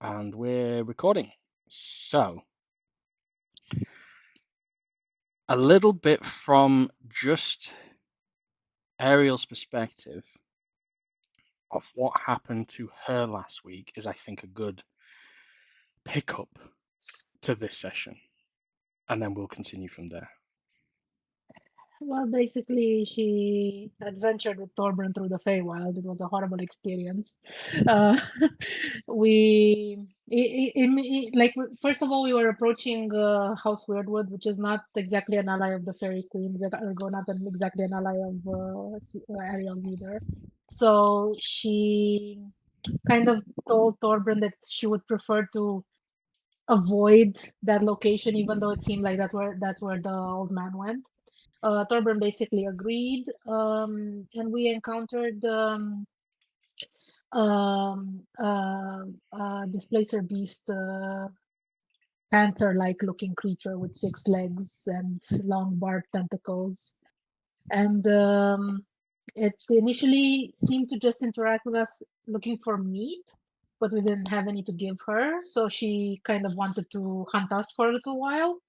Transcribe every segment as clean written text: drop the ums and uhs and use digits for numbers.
And we're recording. So, a little bit from just Ariel's perspective of what happened to her last week is, I think, a good pickup to this session. And then we'll continue from there. Well, basically, she adventured with Torbjorn through the Feywild. It was a horrible experience. Uh, first of all, we were approaching House Weirdwood, which is not exactly an ally of the Fairy Queens, ergo not exactly an ally of Ariel's either. So she kind of told Torbjorn that she would prefer to avoid that location, even though it seemed like that's where the old man went. Torbjorn basically agreed, and we encountered Displacer Beast, panther-like looking creature with 6 legs and long barbed tentacles. And it initially seemed to just interact with us looking for meat, but we didn't have any to give her, so she kind of wanted to hunt us for a little while.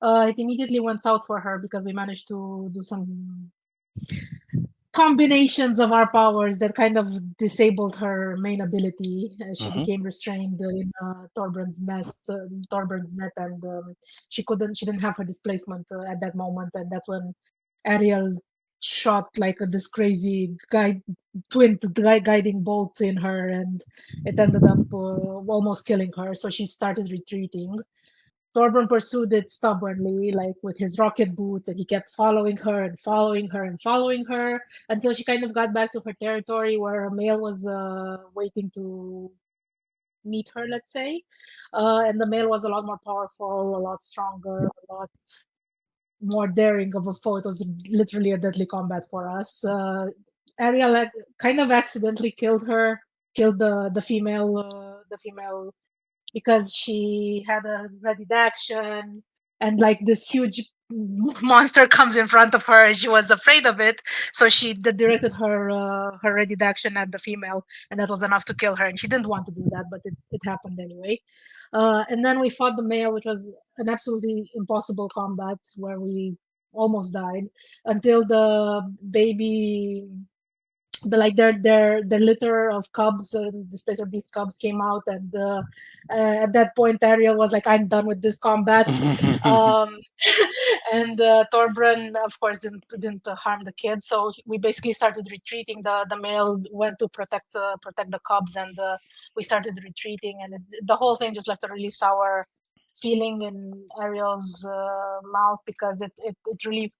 It immediately went south for her because we managed to do some combinations of our powers that kind of disabled her main ability. She became restrained in Torbjorn's net, and she didn't have her displacement at that moment, and that's when Ariel shot like this crazy guiding bolt in her, and it ended up almost killing her. So she started retreating. Torbjorn pursued it stubbornly, like with his rocket boots, and he kept following her and following her and following her until she kind of got back to her territory where a male was waiting to meet her, let's say. And the male was a lot more powerful, a lot stronger, a lot more daring of a foe. It was literally a deadly combat for us. Ariel kind of accidentally killed the female because she had a readied action, and like this huge monster comes in front of her and she was afraid of it, so she directed her readied action at the female, and that was enough to kill her, and she didn't want to do that, but it happened anyway. And then we fought the male, which was an absolutely impossible combat where we almost died until the baby their litter of cubs, the Spacer Beast cubs came out, and at that point Ariel was like, I'm done with this combat. um, and Torbjorn, of course, didn't harm the kids, so we basically started retreating. The male went to protect the cubs, and we started retreating, and the whole thing just left a really sour feeling in Ariel's mouth, because it really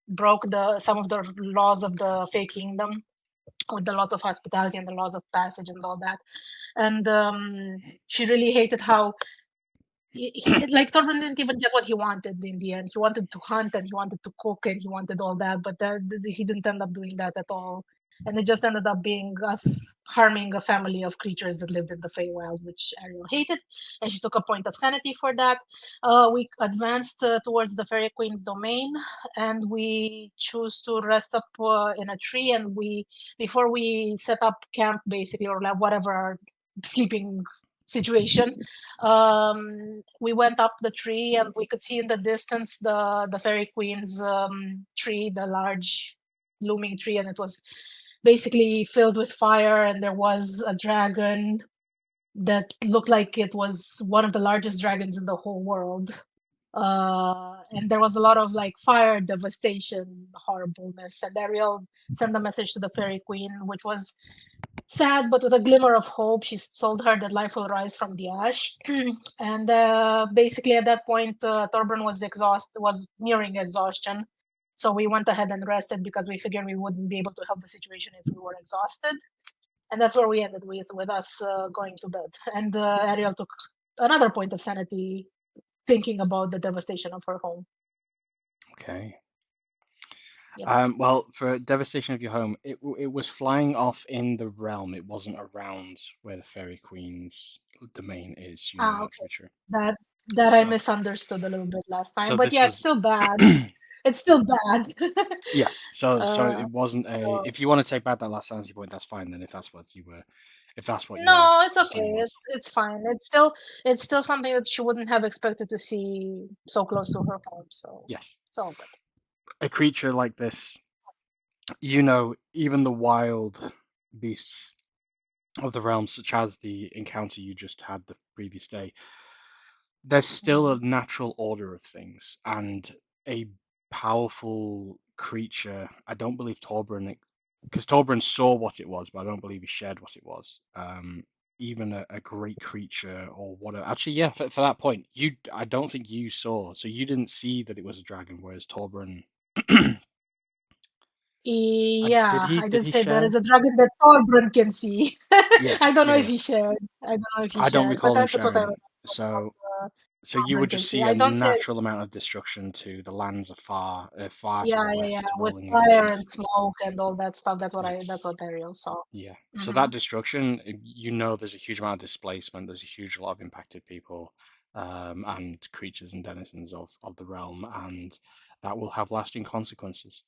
broke some of the laws of the Fey Kingdom, with the laws of hospitality and the laws of passage and all that. And she really hated how like Torben didn't even get what he wanted in the end. He wanted to hunt and he wanted to cook and he wanted all that, but he didn't end up doing that at all. And it just ended up being us harming a family of creatures that lived in the Feywild, which Ariel hated, and she took a point of sanity for that. We advanced towards the Fairy Queen's domain, and we choose to rest up in a tree. And before we set up camp, basically, or like whatever our sleeping situation, we went up the tree, and we could see in the distance the Fairy Queen's tree, the large looming tree, and it was basically filled with fire, and there was a dragon that looked like it was one of the largest dragons in the whole world. And there was a lot of like fire, devastation, horribleness, and Ariel sent a message to the Fairy Queen, which was sad, but with a glimmer of hope. She told her that life will rise from the ash. And basically, at that point, Torbjorn was nearing exhaustion. So we went ahead and rested because we figured we wouldn't be able to help the situation if we were exhausted. And that's where we ended with us going to bed. And Ariel took another point of sanity, thinking about the devastation of her home. Okay. Yep. Well, for devastation of your home, it was flying off in the realm. It wasn't around where the Fairy Queen's domain is. You know that to Okay. be true. That I So, misunderstood a little bit last time, so but this yeah, it's was still bad. It's still bad. yes. So uh, it wasn't a. so If you want to take back that last sanity point, that's fine. Then if that's what you were if that's what your No, it's okay. understanding was. It's fine. It's still something that she wouldn't have expected to see so close to her home, so Yes. it's all good. A creature like this, even the wild beasts of the realm, such as the encounter you just had the previous day, there's still Mhm. a natural order of things and a powerful creature. I don't believe Torbran, because Torbran saw what it was, but I don't believe he shared what it was. Even a great creature or whatever. Actually, yeah, for that point, I don't think you saw, so you didn't see that it was a dragon, whereas Torbran, did Yeah, he I did did he say there share? is a dragon that Torbjorn can see. I Yes, don't know yeah, if yeah. he shared. I don't know if he I don't shared, but recall him that's what I sharing. remember. So Uh, So you Torbjorn would can just see. see a I don't say. natural amount of destruction to the lands far to the Yeah, yeah, yeah, west, with rolling in. fire and smoke and all that stuff. That's Yes. what Ariel saw. Yeah. So Hmm. that destruction, there's a huge amount of displacement. There's a huge lot of impacted people, and creatures and denizens of the realm, and that will have lasting consequences.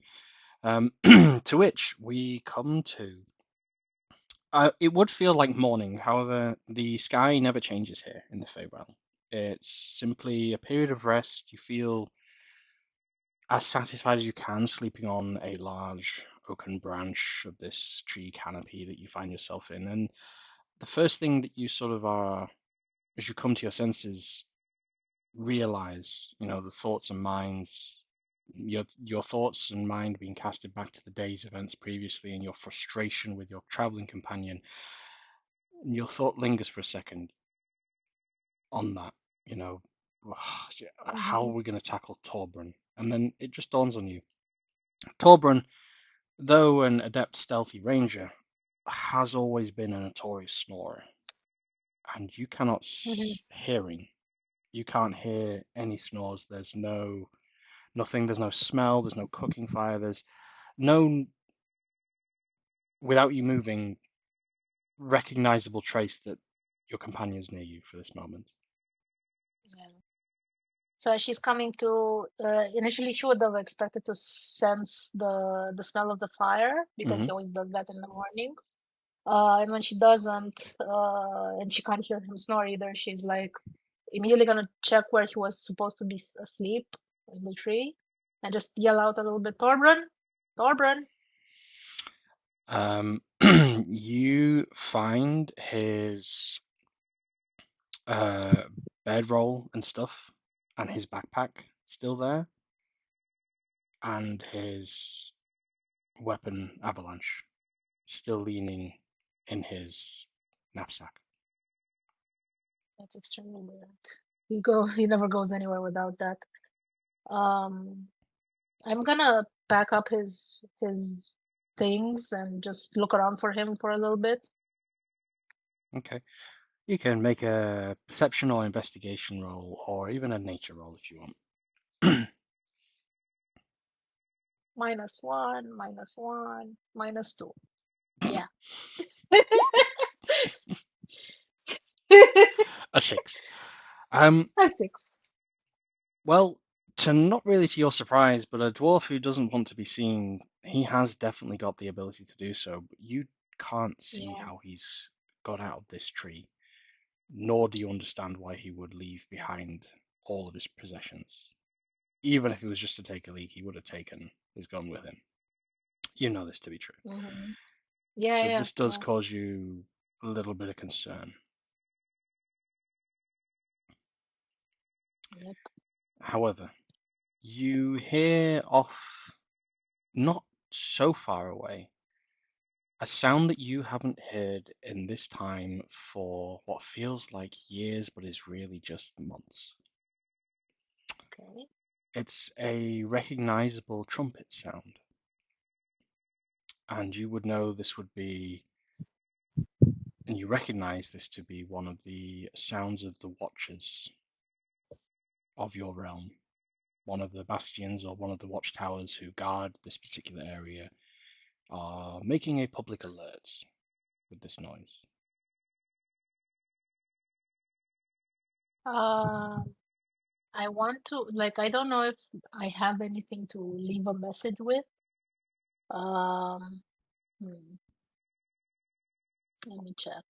To which we come to. It would feel like morning, however, the sky never changes here in the Feyrealm. It's simply a period of rest. You feel as satisfied as you can sleeping on a large oaken branch of this tree canopy that you find yourself in. And the first thing that you sort of are, as you come to your senses, realize, the thoughts and minds, your thoughts and mind being casted back to the day's events previously and your frustration with your traveling companion. And your thought lingers for a second on that, you know, how are Hmm. we going to tackle Torbran? And then it just dawns on you. Torbran, though an adept stealthy ranger, has always been a notorious snorer, and you cannot Hmm. hearing. You can't hear any snores. There's nothing. There's no smell. There's no cooking fire. There's no, without you moving, recognizable trace that your companion's near you for this moment. Yeah. So as she's coming to, initially she would have expected to sense the smell of the fire because Hmm. he always does that in the morning. And when she doesn't, and she can't hear him snore either, she's like immediately gonna check where he was supposed to be asleep in the tree, and just yell out a little bit, Torbran, Torbran. You find his uh, bedroll and stuff, and his backpack still there, and his weapon avalanche still leaning in his knapsack. That's extremely weird. He never goes anywhere without that. Um, I'm gonna pack up his things and just look around for him for a little bit. Okay. You can make a perception or investigation roll, or even a nature roll if you want. -1, -1, -2. Yeah. A six. Um, A 6. well, not really to your surprise, but a dwarf who doesn't want to be seen, he has definitely got the ability to do so, but you can't see Yeah. how he's got out of this tree, nor do you understand why he would leave behind all of his possessions. Even if it was just to take a leak, he would have taken his gun with him. You know this to be true. Mhm. Yeah, So yeah, this does yeah. cause you a little bit of concern. Yep. However, you hear off, not so far away, a sound that you haven't heard in this time for what feels like years, but is really just months. Okay. It's a recognizable trumpet sound, and you would know this would be, and you recognize this to be one of the sounds of the watchers of your realm, one of the bastions or one of the watchtowers who guard this particular area are making a public alert with this noise. Um, I want to like I don't know if I have anything to leave a message with. Um, hmm. Let me check.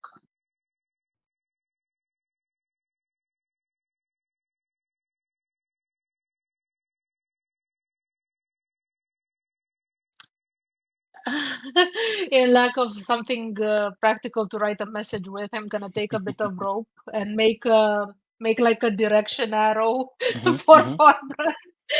In lack of something practical to write a message with, I'm gonna take a bit of rope and make like a direction arrow for Hmm. Barbara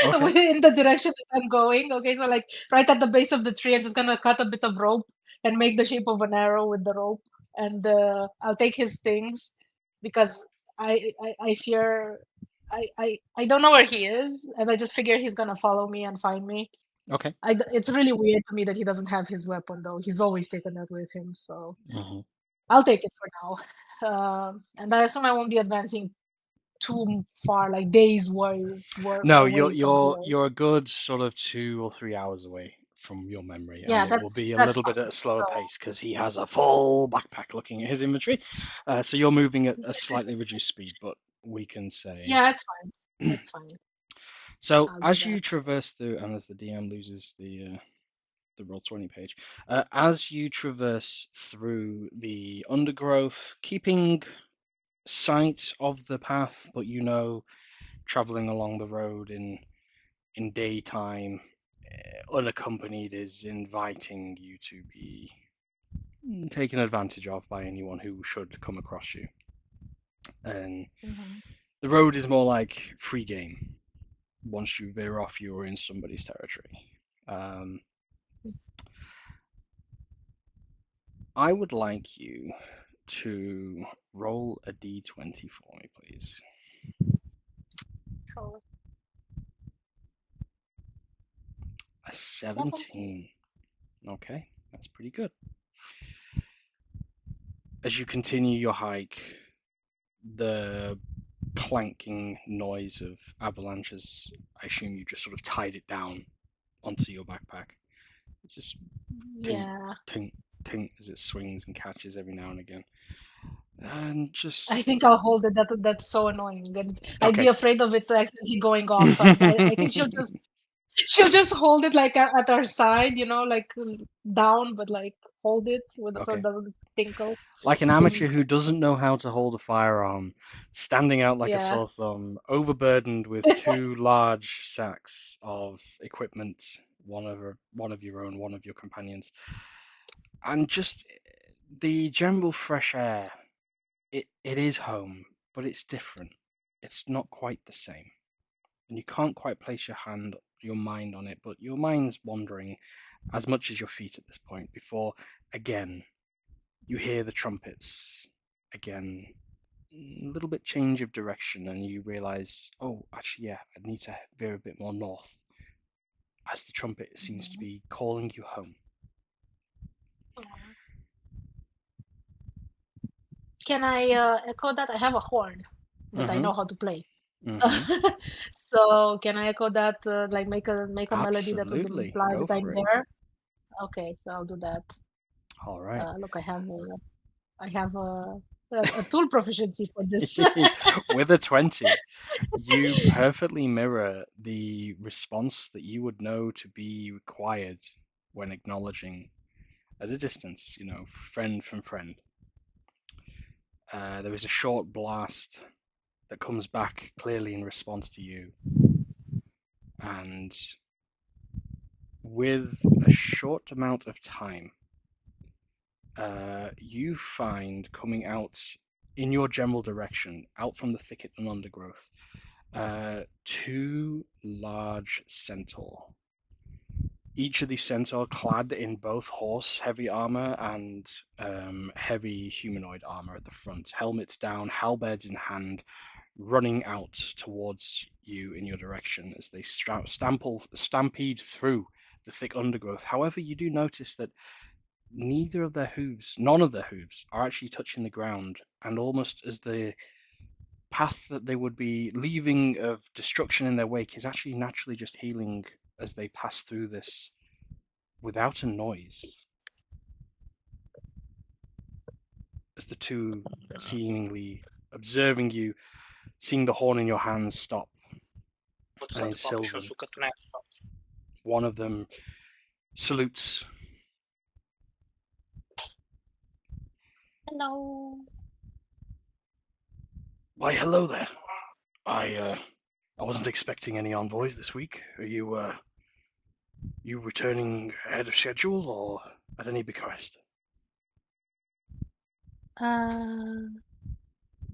Okay. in the direction that I'm going. Okay, so like right at the base of the tree, I'm just gonna cut a bit of rope and make the shape of an arrow with the rope, and I'll take his things because I fear I don't know where he is, and I just figure he's gonna follow me and find me. Okay. It's really weird to me that he doesn't have his weapon though. He's always taken that with him, so Hmm. I'll take it for now. And I assume I won't be advancing too far, like days No, away from here. you're a good sort of 2 or 3 hours away from your memory, and Yeah, it will be a that's little bit fine. at a slower So pace because he has a full backpack looking at his inventory. So you're moving at a slightly reduced speed, but we can say. yeah, it's fine. It's fine. So I'll do as you that. traverse through, and as the DM loses the Roll20 page, as you traverse through the undergrowth, keeping sight of the path, but traveling along the road in daytime, unaccompanied, is inviting you to be taken advantage of by anyone who should come across you. And Mhm. the road is more like free game. Once you veer off, you're in somebody's territory. Um, I would like you to roll a d20 for me, please. So A 17. 17. Okay, that's pretty good. As you continue your hike, the clanking noise of avalanches, I assume you just sort of tied it down onto your backpack. Just tink, Yeah. tink, tink as it swings and catches every now and again. And I just think I'll hold it. That's so annoying. And I'd be okay. afraid of it accidentally going off. So I think she'll just hold it like at her side, like down, but like hold it so it Okay. doesn't tinkle. Like an amateur Think. who doesn't know how to hold a firearm, standing out like a Yeah. sore thumb, overburdened with two large sacks of equipment, one of your own, one of your companions, and just the general fresh air. It is home, but it's different. It's not quite the same, and you can't quite place your mind on it, but your mind's wandering as much as your feet at this point. Before again, you hear the trumpets again, a little bit change of direction, and you realize, oh, actually, yeah, I need to veer a bit more north, as the trumpet seems to Mhm. be calling you home. Mhm. Can I echo that? I have a horn that I Mm-hmm. know how to play. Mm-hmm. So can I echo that? Like make a melody that would Absolutely. imply Go that I'm for it. there. Okay, so I'll do that. All right. Look, I have a tool proficiency for this. With a 20, you perfectly mirror the response that you would know to be required when acknowledging at a distance, friend from friend. There is a short blast that comes back clearly in response to you, and with a short amount of time, you find coming out in your general direction, out from the thicket and undergrowth, two large centaur. Each of these centaur clad in both horse heavy armor and heavy humanoid armor at the front, helmets down, halberds in hand, running out towards you in your direction as they stampede through the thick undergrowth. However, you do notice that none of their hooves, are actually touching the ground, and almost as the path that they would be leaving of destruction in their wake is actually naturally just healing as they pass through this without a noise. As the two seemingly observing you, seeing the horn in your hands stop, and in Sylvan, one of them salutes Hello. Why, hello there. I wasn't expecting any envoys this week. Are you returning ahead of schedule or at any bequest? Uh,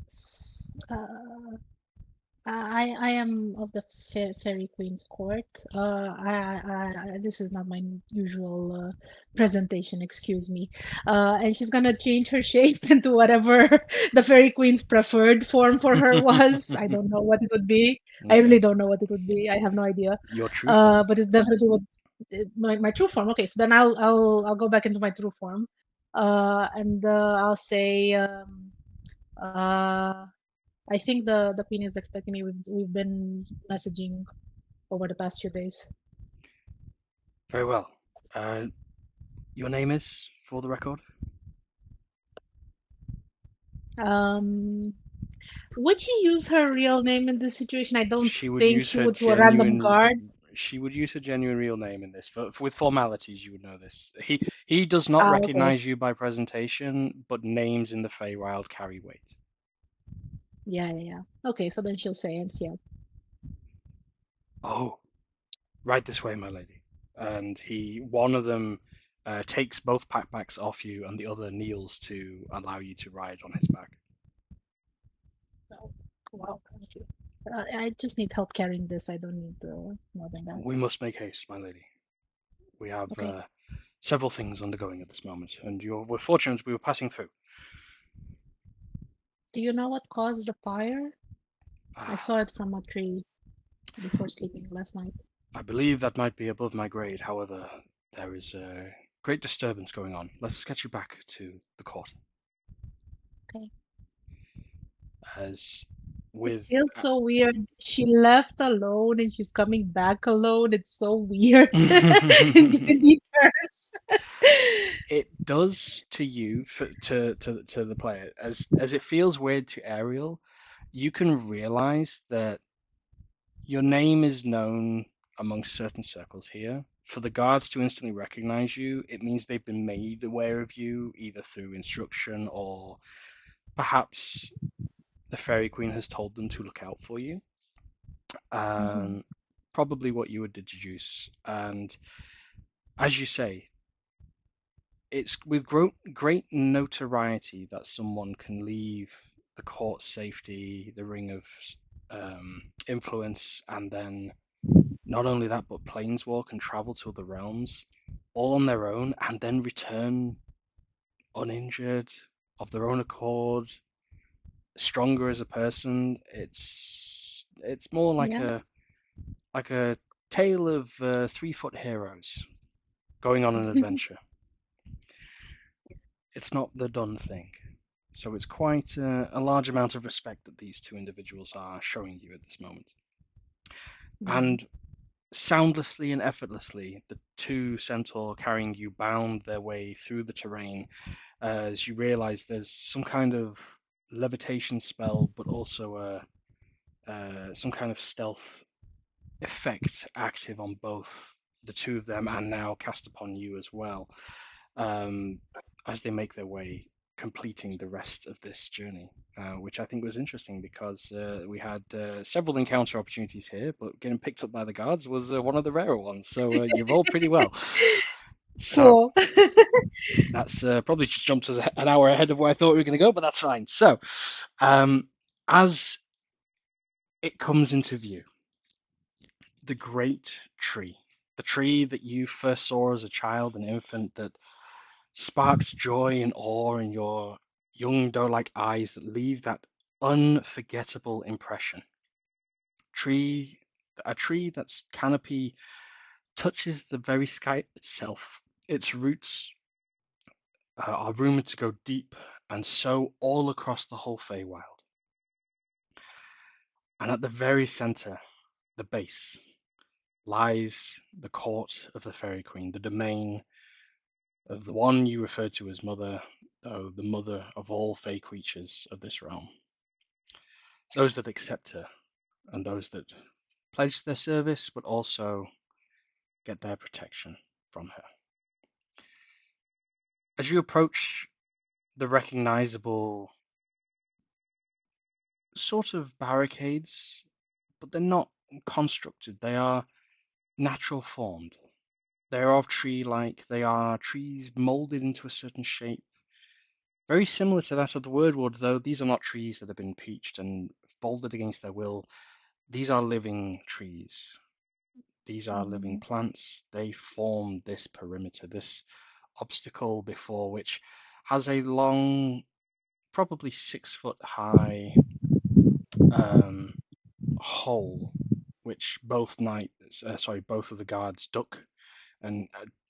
s- uh, I am of the Fairy Queen's court. This is not my usual presentation, excuse me. And she's gonna change her shape into whatever the Fairy Queen's preferred form for her was. I don't know what it would be. I Okay. really don't know what it would be. I have no idea. Your true form. But it definitely would my true form. Okay, so then I'll go back into my true form. And I'll say uh I think the queen is expecting me. We've been messaging over the past few days. Very well. Uh, your name is, for the record? Um, would she use her real name in this situation? I don't She would think use she her would to a random genuine. guard. She would use her genuine real name in this. With formalities, you would know this. He does not Ah, okay. recognize you by presentation, but names in the Feywild carry weight. Yeah, yeah, yeah. Okay, so then she'll say MCL. Oh, right this way, my lady. And one of them takes both packbacks off you, and the other kneels to allow you to ride on his back. Oh, wow, thank you. I just need help carrying this. I don't need more than that. We must make haste, my lady. We have Okay. several things undergoing at this moment, and we're fortunate we were passing through. Do you know what caused the fire? I Ah, saw it from a tree before sleeping last night. I believe that might be above my grade. However, there is a great disturbance going on. Let us get you back to the court. Okay. As It with feels so weird. She left alone and she's coming back alone. It's so weird in D&D terms. it does to you to the player as it feels weird to Ariel. You can realize that your name is known among certain circles here. For the guards to instantly recognize you, it means they've been made aware of you either through instruction or perhaps the Fairy Queen has told them to look out for you. Mhm, Um, Probably what you would deduce. And as you say, it's with great notoriety that someone can leave the court safety, the ring of influence, and then not only that, but planeswalk and travel to other realms, all on their own, and then return uninjured, of their own accord, stronger as a person. It's more yeah. like a tale of 3 foot heroes going on an adventure. It's not the done thing. So it's quite a large amount of respect that these two individuals are showing you at this moment. Mhm, And soundlessly and effortlessly, the two centaur carrying you bound their way through the terrain as you realize there's some kind of levitation spell, but also some kind of stealth effect active on both the two of them and now cast upon you as well, um, as they make their way, completing the rest of this journey, which I think was interesting because we had several encounter opportunities here, but getting picked up by the guards was one of the rarer ones. So you rolled pretty well. So cool. that's probably just jumped us an hour ahead of where I thought we were going to go, but that's fine. So as it comes into view, the great tree, the tree that you first saw as a child, an infant, that sparked joy and awe in your young doe-like eyes that leave that unforgettable impression. Tree, a tree that's canopy touches the very sky itself. Its roots are rumored to go deep and so all across the whole Feywild. And at the very center, the base, lies the court of the Fairy Queen, the domain of the one you refer to as Mother, though the mother of all Fey creatures of this realm. Those that accept her and those that pledge their service, but also get their protection from her. As you approach the recognizable sort of barricades, but they're not constructed. They are natural formed. They're of tree-like. They are trees molded into a certain shape, very similar to that of the Wordwood, though these are not trees that have been peached and folded against their will. These are living trees. These are living Mhm. plants. They form this perimeter, this obstacle before which has a long, probably 6 foot high um, hole, which both of the guards duck and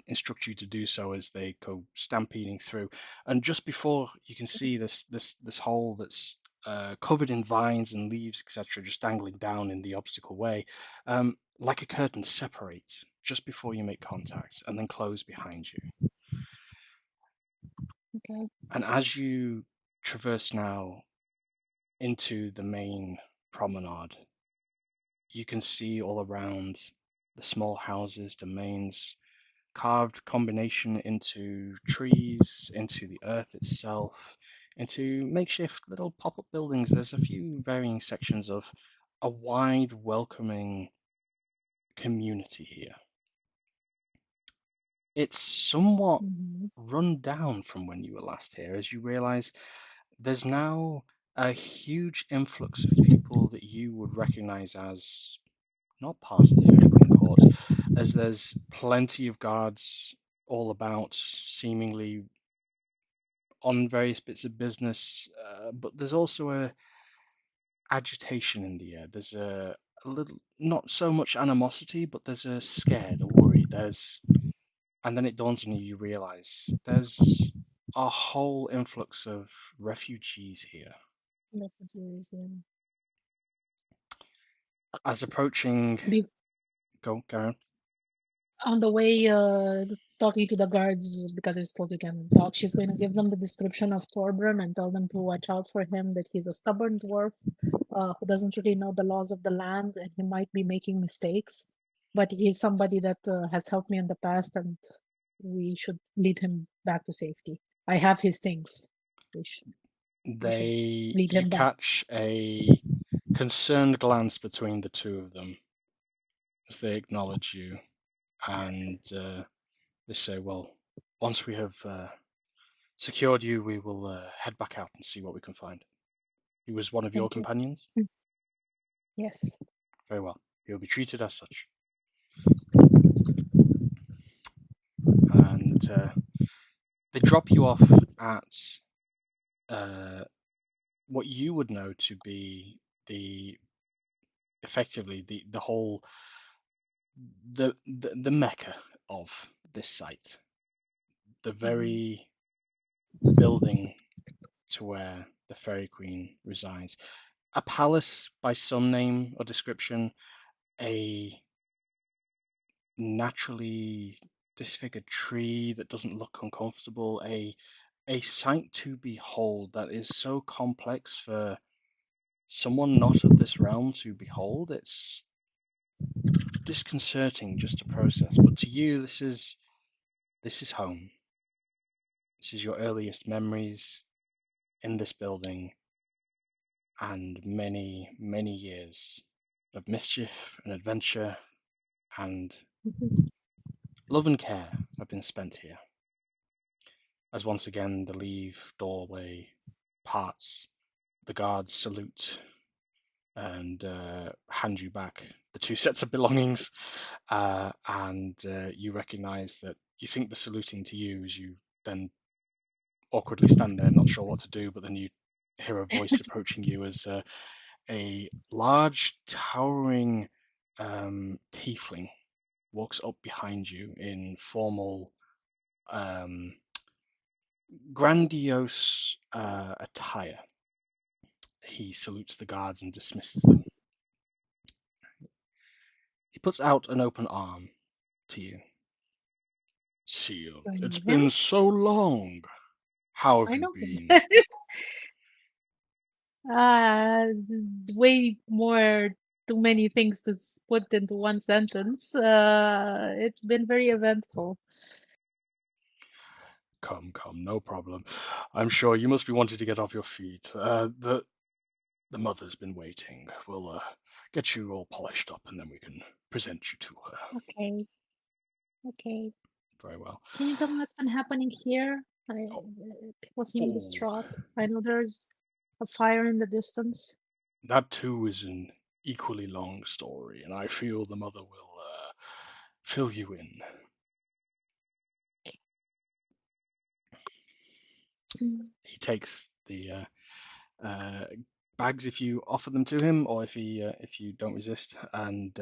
instruct you to do so as they go stampeding through. And just before you can see this hole that's covered in vines and leaves, etc., just dangling down in the obstacle way, like a curtain separates just before you make contact and then close behind you. Okay. And as you traverse now into the main promenade, you can see all around the small houses, domains, carved combination into trees, into the earth itself, into makeshift little pop-up buildings. There's a few varying sections of a wide, welcoming community here. It's somewhat Mhm. run down from when you were last here, as you realize there's now a huge influx of people that you would recognize as not part of the Fairy Queen court, as there's plenty of guards all about, seemingly on various bits of business, but there's also a agitation in the air. There's a little, not so much animosity, but there's a scared, a worried. And then it dawns on you, you realize there's a whole influx of refugees here. Refugees, yeah. As approaching, Be go, Karen. on the way, talking to the guards because I suppose you can talk. She's going to give them the description of Torbran and tell them to watch out for him. That he's a stubborn dwarf who doesn't really know the laws of the land, and he might be making mistakes. But he's somebody that has helped me in the past, and we should lead him back to safety. I have his things. We should we should lead You him back. catch a concerned glance between the two of them as they acknowledge you, and they say, "Well, once we have secured you, we will head back out and see what we can find." He was one of your Thank you. companions? Mm. Yes. Very well. He'll be treated as such. And they drop you off at uh, what you would know to be the effectively the whole the mecca of this site, the Mhm. very building to where the Fairy Queen resides. A palace by some name or description, a naturally disfigured tree that doesn't look uncomfortable, a sight to behold that is so complex for someone not of this realm to behold. It's disconcerting just to process, but to you, this is home. This is your earliest memories in this building, and many, many years of mischief and adventure and Mhm. love and care have been spent here. As once again the leave doorway parts, the guards salute and hand you back the two sets of belongings, and you recognize that you think they're saluting to you as you then awkwardly stand there, not sure what to do, but then you hear a voice approaching you as a large, towering tiefling walks up behind you in formal, um, grandiose attire. He salutes the guards and dismisses them. He puts out an open arm to you. Seal, Do I it's know him? been so long. How have I you know him. been? Way more too many things to put into one sentence. It's been very eventful. come, no problem. I'm sure you must be wanting to get off your feet. The mother's been waiting. We'll get you all polished up, and then we can present you to her. Okay, okay. Very well. Can you tell me what's been happening here? Oh, People seem oh, distraught. I know there's a fire in the distance. that too is an equally long story, and I feel the mother will fill you in. Mm. He takes the uh, bags if you offer them to him, or if you don't resist, and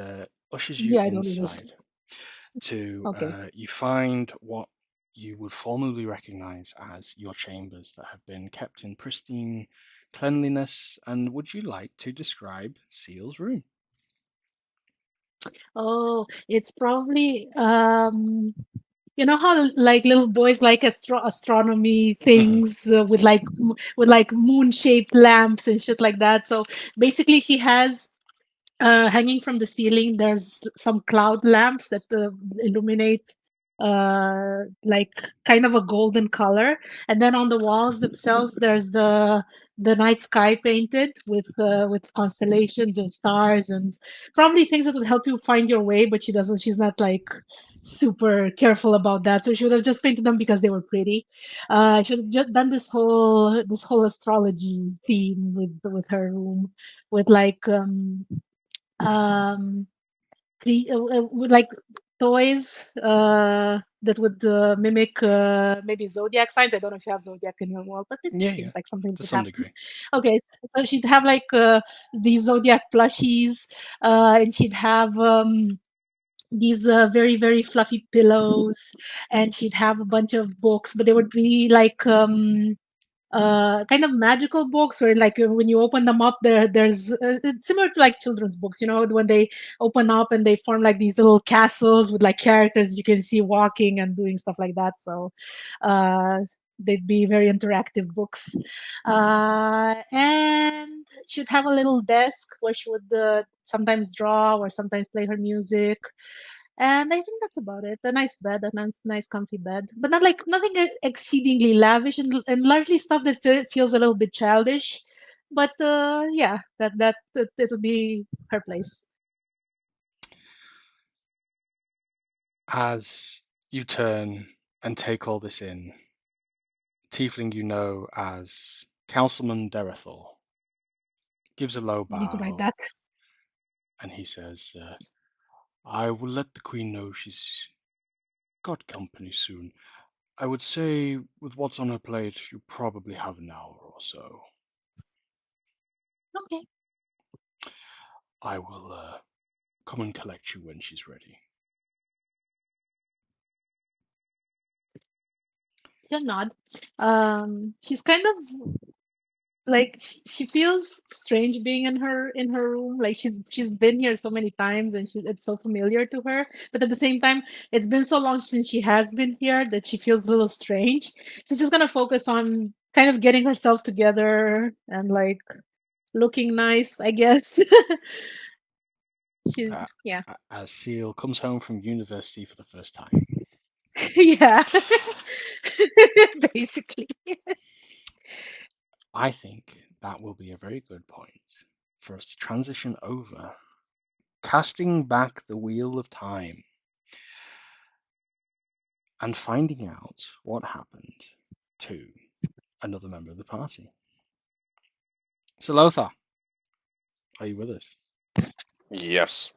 ushers you Yeah, I don't resist. inside to Okay. you find what you would formally recognize as your chambers that have been kept in pristine cleanliness. And would you like to describe Seal's room? Oh, it's probably you know how like little boys like astronomy Mhm. things with like with like moon-shaped lamps and shit like that. So basically she has hanging from the ceiling there's some cloud lamps that illuminate like kind of a golden color, and then on the walls themselves there's the night sky painted with constellations and stars and probably things that would help you find your way, but she's not like super careful about that, so she would have just painted them because they were pretty. She would have just done this whole astrology theme with her room, with like um with like toys that would mimic maybe zodiac signs. I don't know if you have zodiac in your world, but it Yeah, yeah, seems like something that to would some happen. degree. Okay, so she'd have like these zodiac plushies, and she'd have these very very fluffy pillows, and she'd have a bunch of books, but they would be like kind of magical books where like when you open them up there's it's similar to like children's books, you know, when they open up and they form like these little castles with like characters you can see walking and doing stuff like that. So uh they'd be very interactive books, and she'd have a little desk where she would sometimes draw or sometimes play her music, and I think that's about it. A nice bed, a nice comfy bed, but not like nothing exceedingly lavish, and largely stuff that feels a little bit childish. But yeah, that it would be her place. As you turn and take all this in, Tiefling you know as Councilman Derethor gives a low You need to write bow that. and he says, I will let the Queen know she's got company soon. I would say, with what's on her plate, you probably have an hour or so. Okay, I will come and collect you when she's ready. she'll nod. She's kind of like she feels strange being in her room, like she's been here so many times and it's so familiar to her, but at the same time it's been so long since she has been here that she feels a little strange. She's just gonna focus on kind of getting herself together and like looking nice, I guess. She's Uh, yeah. as Seal comes home from university for the first time. Yeah. Basically. I think that will be a very good point for us to transition over, casting back the wheel of time and finding out what happened to another member of the party. So, Lothar, are you with us? Yes.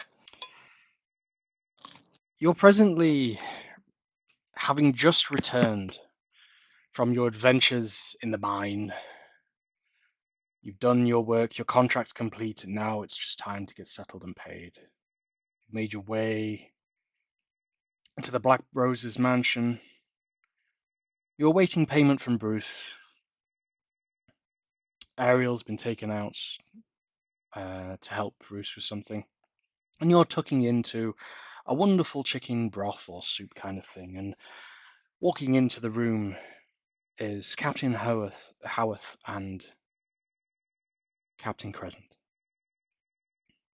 You're presently having just returned from your adventures in the mine. You've done your work, your contract's complete, and now it's just time to get settled and paid. You've made your way into the Black Roses mansion. You're awaiting payment from Bruce. Ariel's been taken out to help Bruce with something. And you're tucking into a wonderful chicken broth or soup kind of thing. And walking into the room is Captain Howarth and Captain Crescent.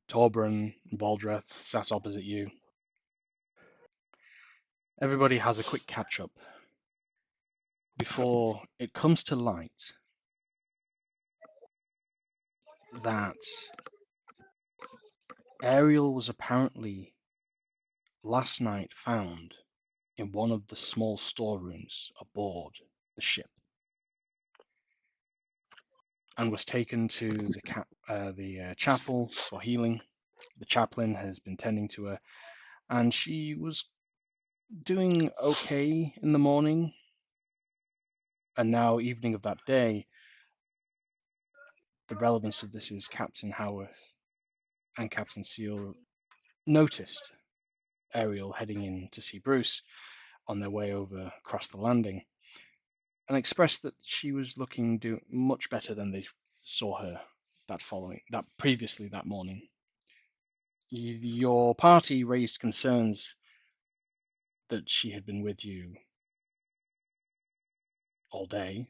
Torbran and Valdreth sat opposite you. Everybody has a quick catch up. before it comes to light that Ariel was apparently last night found in one of the small storerooms aboard the ship and was taken to the chapel for healing. The chaplain has been tending to her, and she was doing okay in the morning. And now, evening of that day, the relevance of this is Captain Howarth and Captain Seal noticed Ariel heading in to see Bruce on their way over across the landing, and expressed that she was looking much better than they saw her that previously that morning. Your party raised concerns that she had been with you all day,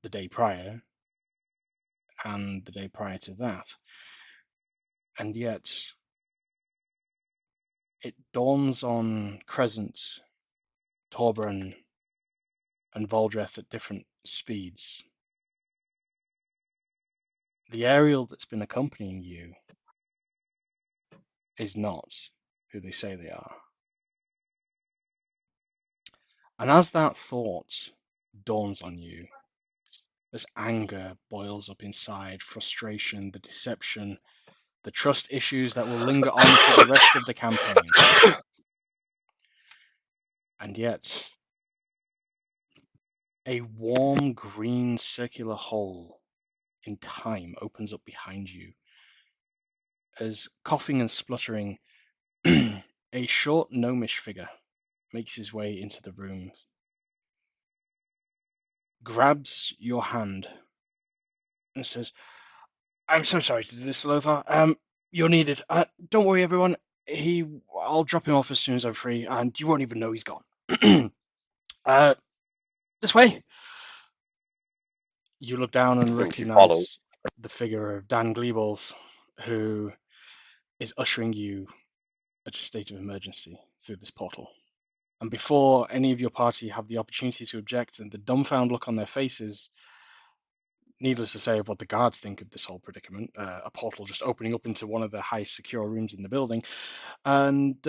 the day prior, and the day prior to that, and yet it dawns on Crescent, Torbran, and Voldreth at different speeds. The Ariel that's been accompanying you is not who they say they are. And as that thought dawns on you, as anger boils up inside, frustration, the deception, the trust issues that will linger on for the rest of the campaign. And yet, a warm green circular hole in time opens up behind you as, coughing and spluttering, a short gnomish figure makes his way into the room, grabs your hand, and says, "I'm so sorry to do this, Lothar. You're needed. Don't worry, everyone. I'll drop him off as soon as I'm free, and you won't even know he's gone. This way." You look down and And he follows. recognize the figure of Dan Gleebles, who is ushering you at a state of emergency through this portal. And before any of your party have the opportunity to object, and the dumbfound look on their faces, needless to say, of what the guards think of this whole predicament, a portal just opening up into one of the highest secure rooms in the building, and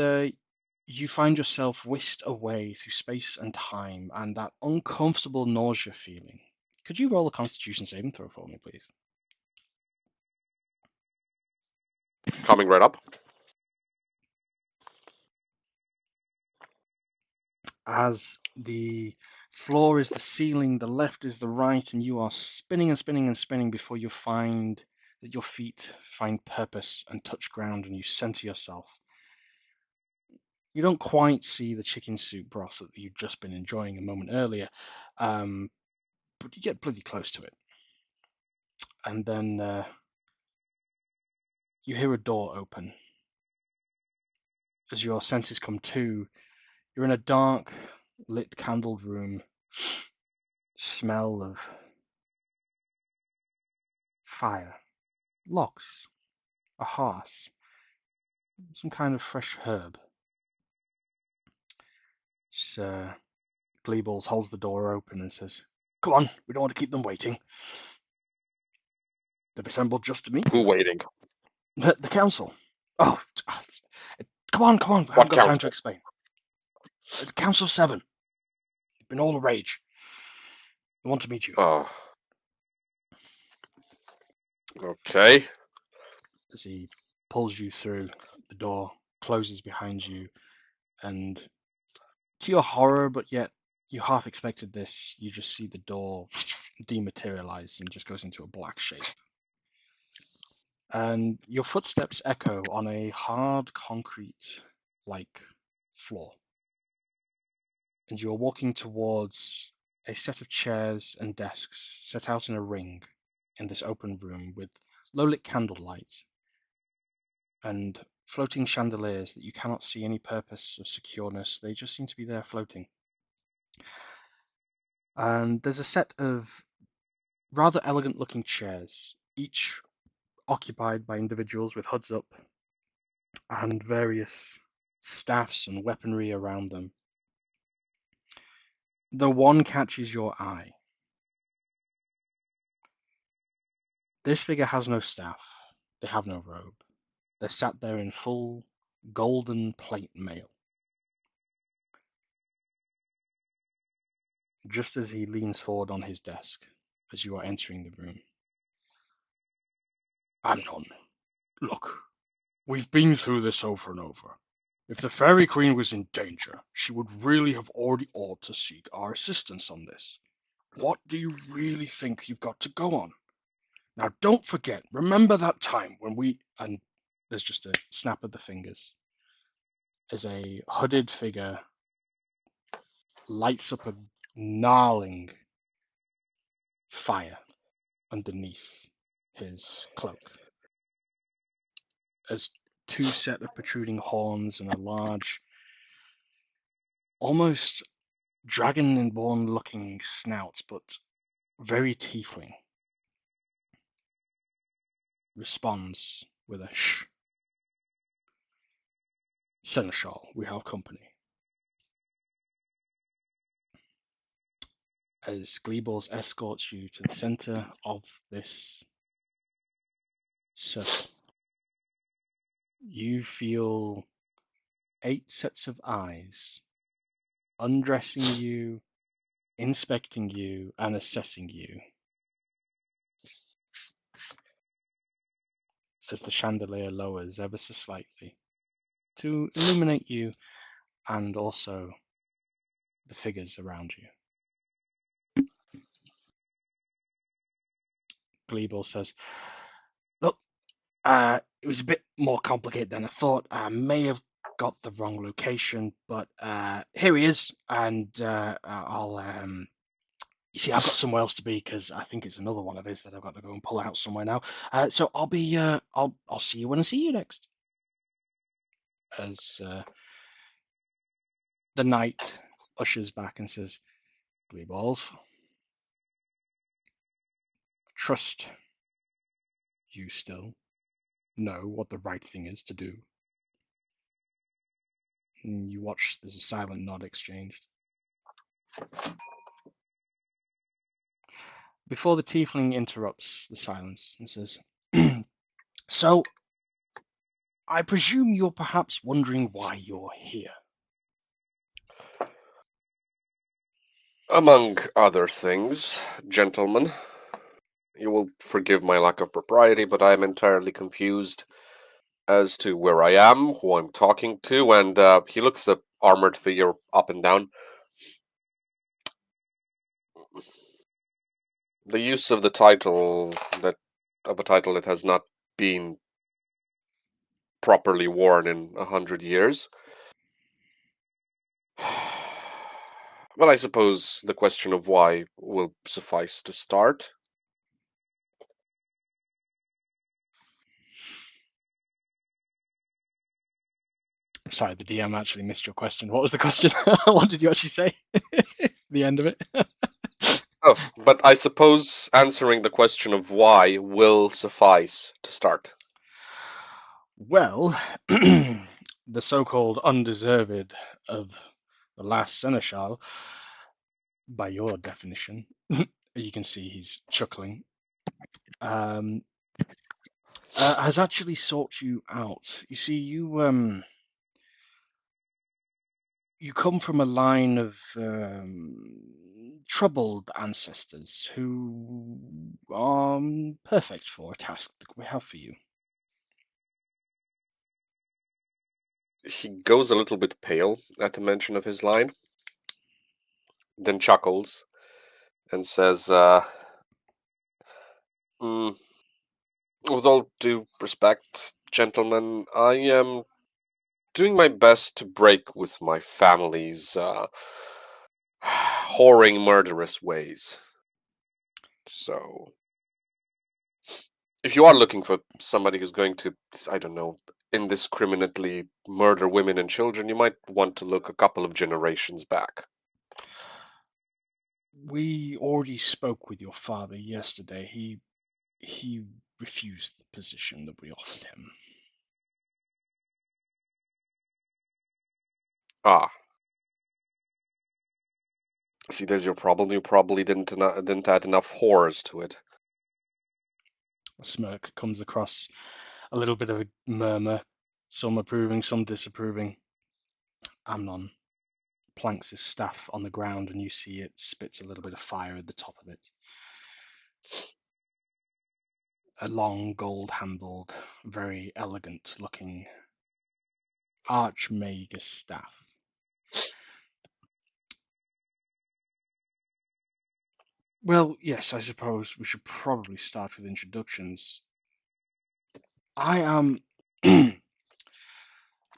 you find yourself whisked away through space and time and that uncomfortable nausea feeling. Could you roll a Constitution saving throw for me, please? Coming right up. As the floor is the ceiling, the left is the right, and you are spinning and spinning and spinning before you find that your feet find purpose and touch ground, and you center yourself. You don't quite see the chicken soup broth that you've just been enjoying a moment earlier, but you get pretty close to it. And then you hear a door open. As your senses come to, you're in a dark, lit, candled room. Smell of fire, logs, a hearth, some kind of fresh herb. Gleebles holds the door open and says, "Come on, we don't want to keep them waiting. They've assembled just to meet Who you." waiting? The council. Oh, come on, I haven't What got time to council? explain. The Council of Seven. They've been all a rage. They want to meet you. Okay. As he pulls you through, the door closes behind you, and to your horror, but yet you half expected this, you just see the door dematerialize and just goes into a black shape. And your footsteps echo on a hard concrete-like floor. And you're walking towards a set of chairs and desks set out in a ring in this open room with low-lit candlelight and floating chandeliers that you cannot see any purpose of secureness. They just seem to be there floating. And there's a set of rather elegant-looking chairs, each occupied by individuals with hoods up and various staffs and weaponry around them. The one catches your eye. This figure has no staff. They have no robe. They're sat there in full golden plate mail. Just as he leans forward on his desk, as you are entering the room. Anon, look, we've been through this over and over. If the Fairy Queen was in danger, she would really have already ought to seek our assistance on this. What do you really think you've got to go on? Now, don't forget, remember that time when we... And there's just a snap of the fingers as a hooded figure lights up a gnarling fire underneath his cloak. As two set of protruding horns and a large, almost dragonborn looking snout, but very tiefling, responds with a shh. Seneschal, we have company. As Gleebles escorts you to the center of this circle, you feel 8 sets of eyes undressing you, inspecting you, and assessing you as the chandelier lowers ever so slightly to illuminate you and also the figures around you. Gleeble says, look, it was a bit more complicated than I thought. I may have got the wrong location, but here he is, and I'll... You see, I've got somewhere else to be because I think it's another one of his that I've got to go and pull out somewhere now. So I'll be, I'll see you when I see you next. As the knight ushers back and says, Gleeballs, trust you still know what the right thing is to do. And you watch, there's a silent nod exchanged. Before the tiefling interrupts the silence and says, so, I presume you're perhaps wondering why you're here. Among other things, gentlemen, you will forgive my lack of propriety, but I am entirely confused as to where I am, who I'm talking to, and he looks the armored figure up and down. The use of the title of a title that has not been properly worn in 100 years. Well, I suppose the question of why will suffice to start. Sorry, the DM actually missed your question. What was the question? What did you actually say? The end of it. Oh, but I suppose answering the question of why will suffice to start. Well, the so-called undeserved of the last seneschal, by your definition, you can see he's chuckling, has actually sought you out. You see, you come from a line of troubled ancestors who are perfect for a task that we have for you. He goes a little bit pale at the mention of his line, then chuckles and says, with all due respect, gentlemen, I am doing my best to break with my family's whoring, murderous ways. So, if you are looking for somebody who's going to, I don't know, indiscriminately murder women and children, you might want to look a couple of generations back. We already spoke with your father yesterday. He refused the position that we offered him. Ah. See, there's your problem. You probably didn't add enough horrors to it. A smirk comes across, a little bit of a murmur, some approving, some disapproving. Amnon planks his staff on the ground, and you see it spits a little bit of fire at the top of it. A long, gold-handled, very elegant-looking Archmagus staff. Well, yes, I suppose we should probably start with introductions. I am...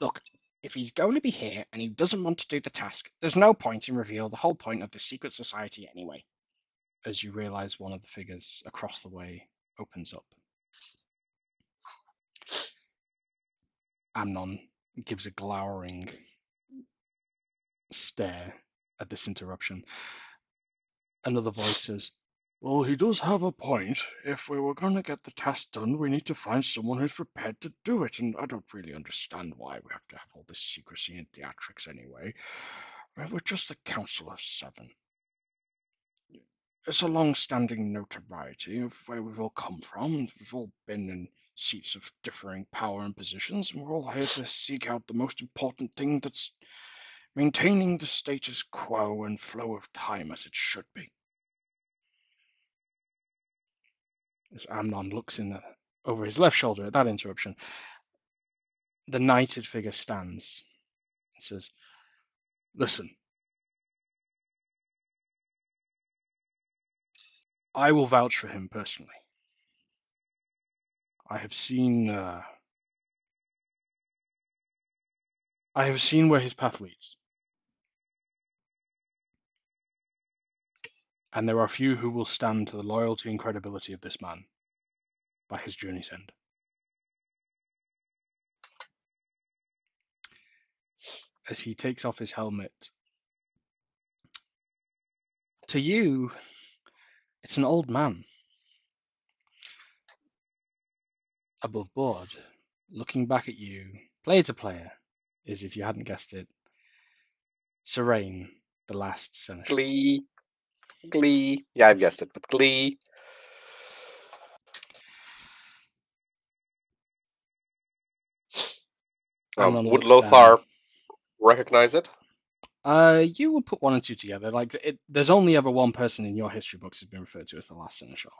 Look, if he's going to be here and he doesn't want to do the task, there's no point in reveal the whole point of the secret society anyway. As you realize one of the figures across the way opens up. Amnon gives a glowering stare at this interruption. Another voice says, well, he does have a point. If we were going to get the task done, we need to find someone who's prepared to do it, and I don't really understand why we have to have all this secrecy and theatrics anyway. We're just a council of 7. It's a long-standing notoriety of where we've all come from. We've all been in seats of differing power and positions, and we're all here to seek out the most important thing, that's maintaining the status quo and flow of time as it should be. As Amnon looks over his left shoulder at that interruption, the knighted figure stands and says, listen, I will vouch for him personally. I have seen where his path leads. And there are few who will stand to the loyalty and credibility of this man by his journey's end. As he takes off his helmet, to you, it's an old man above board, looking back at you, player to player, is, if you hadn't guessed it, Serene, the last senator. Glee. Yeah, I've guessed it, but Glee. Would Lothar recognize it? You will put 1 and 2 together. There's only ever one person in your history books who's been referred to as the last seneschal.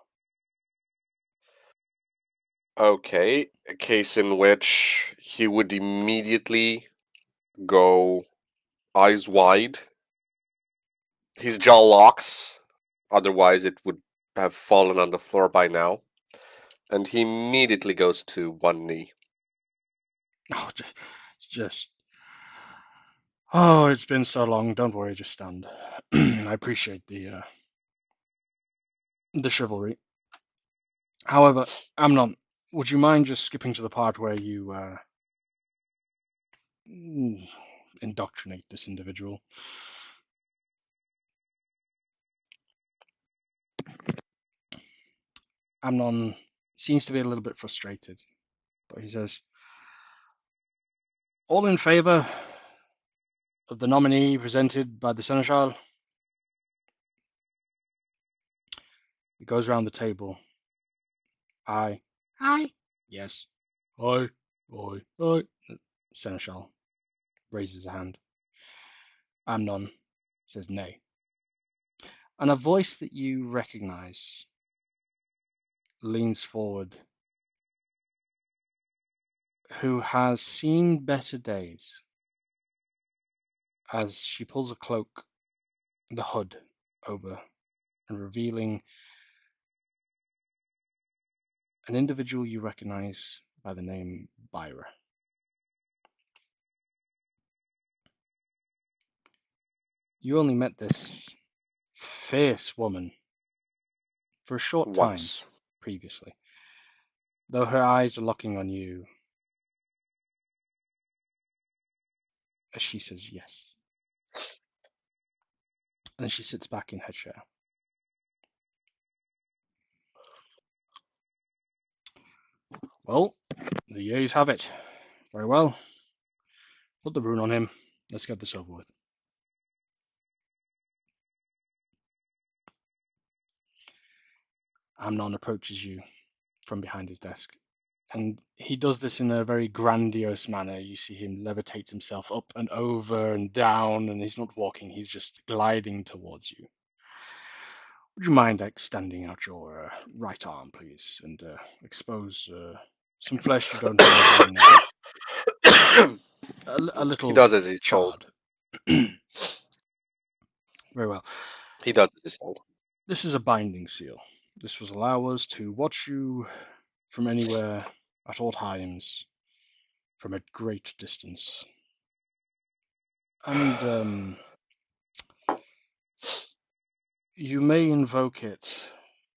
Okay, a case in which he would immediately go eyes wide. His jaw locks, otherwise it would have fallen on the floor by now. And he immediately goes to one knee. Oh, oh, it's been so long. Don't worry, just stand. I appreciate the chivalry. However, Amnon, would you mind just skipping to the part where you indoctrinate this individual? Amnon seems to be a little bit frustrated, but he says, all in favor of the nominee presented by the seneschal? He goes around the table. Aye. Aye. Yes. Aye. Aye. Aye. Seneschal raises a hand. Amnon says nay. And a voice that you recognize leans forward, who has seen better days, as she pulls the hood over, and revealing an individual you recognize by the name Byra. You only met this fierce woman for a short time previously, though her eyes are locking on you as she says yes. And then she sits back in her chair. Well, the yeas have it. Very well. Put the rune on him. Let's get this over with. Amnon approaches you from behind his desk. And he does this in a very grandiose manner. You see him levitate himself up and over and down, and he's not walking, he's just gliding towards you. Would you mind extending out your right arm, please, and expose some flesh you don't normally need? A He little does as he's told. charred. Very well. He does as he's told. This is a binding seal. This will allow us to watch you from anywhere at all times from a great distance. And you may invoke it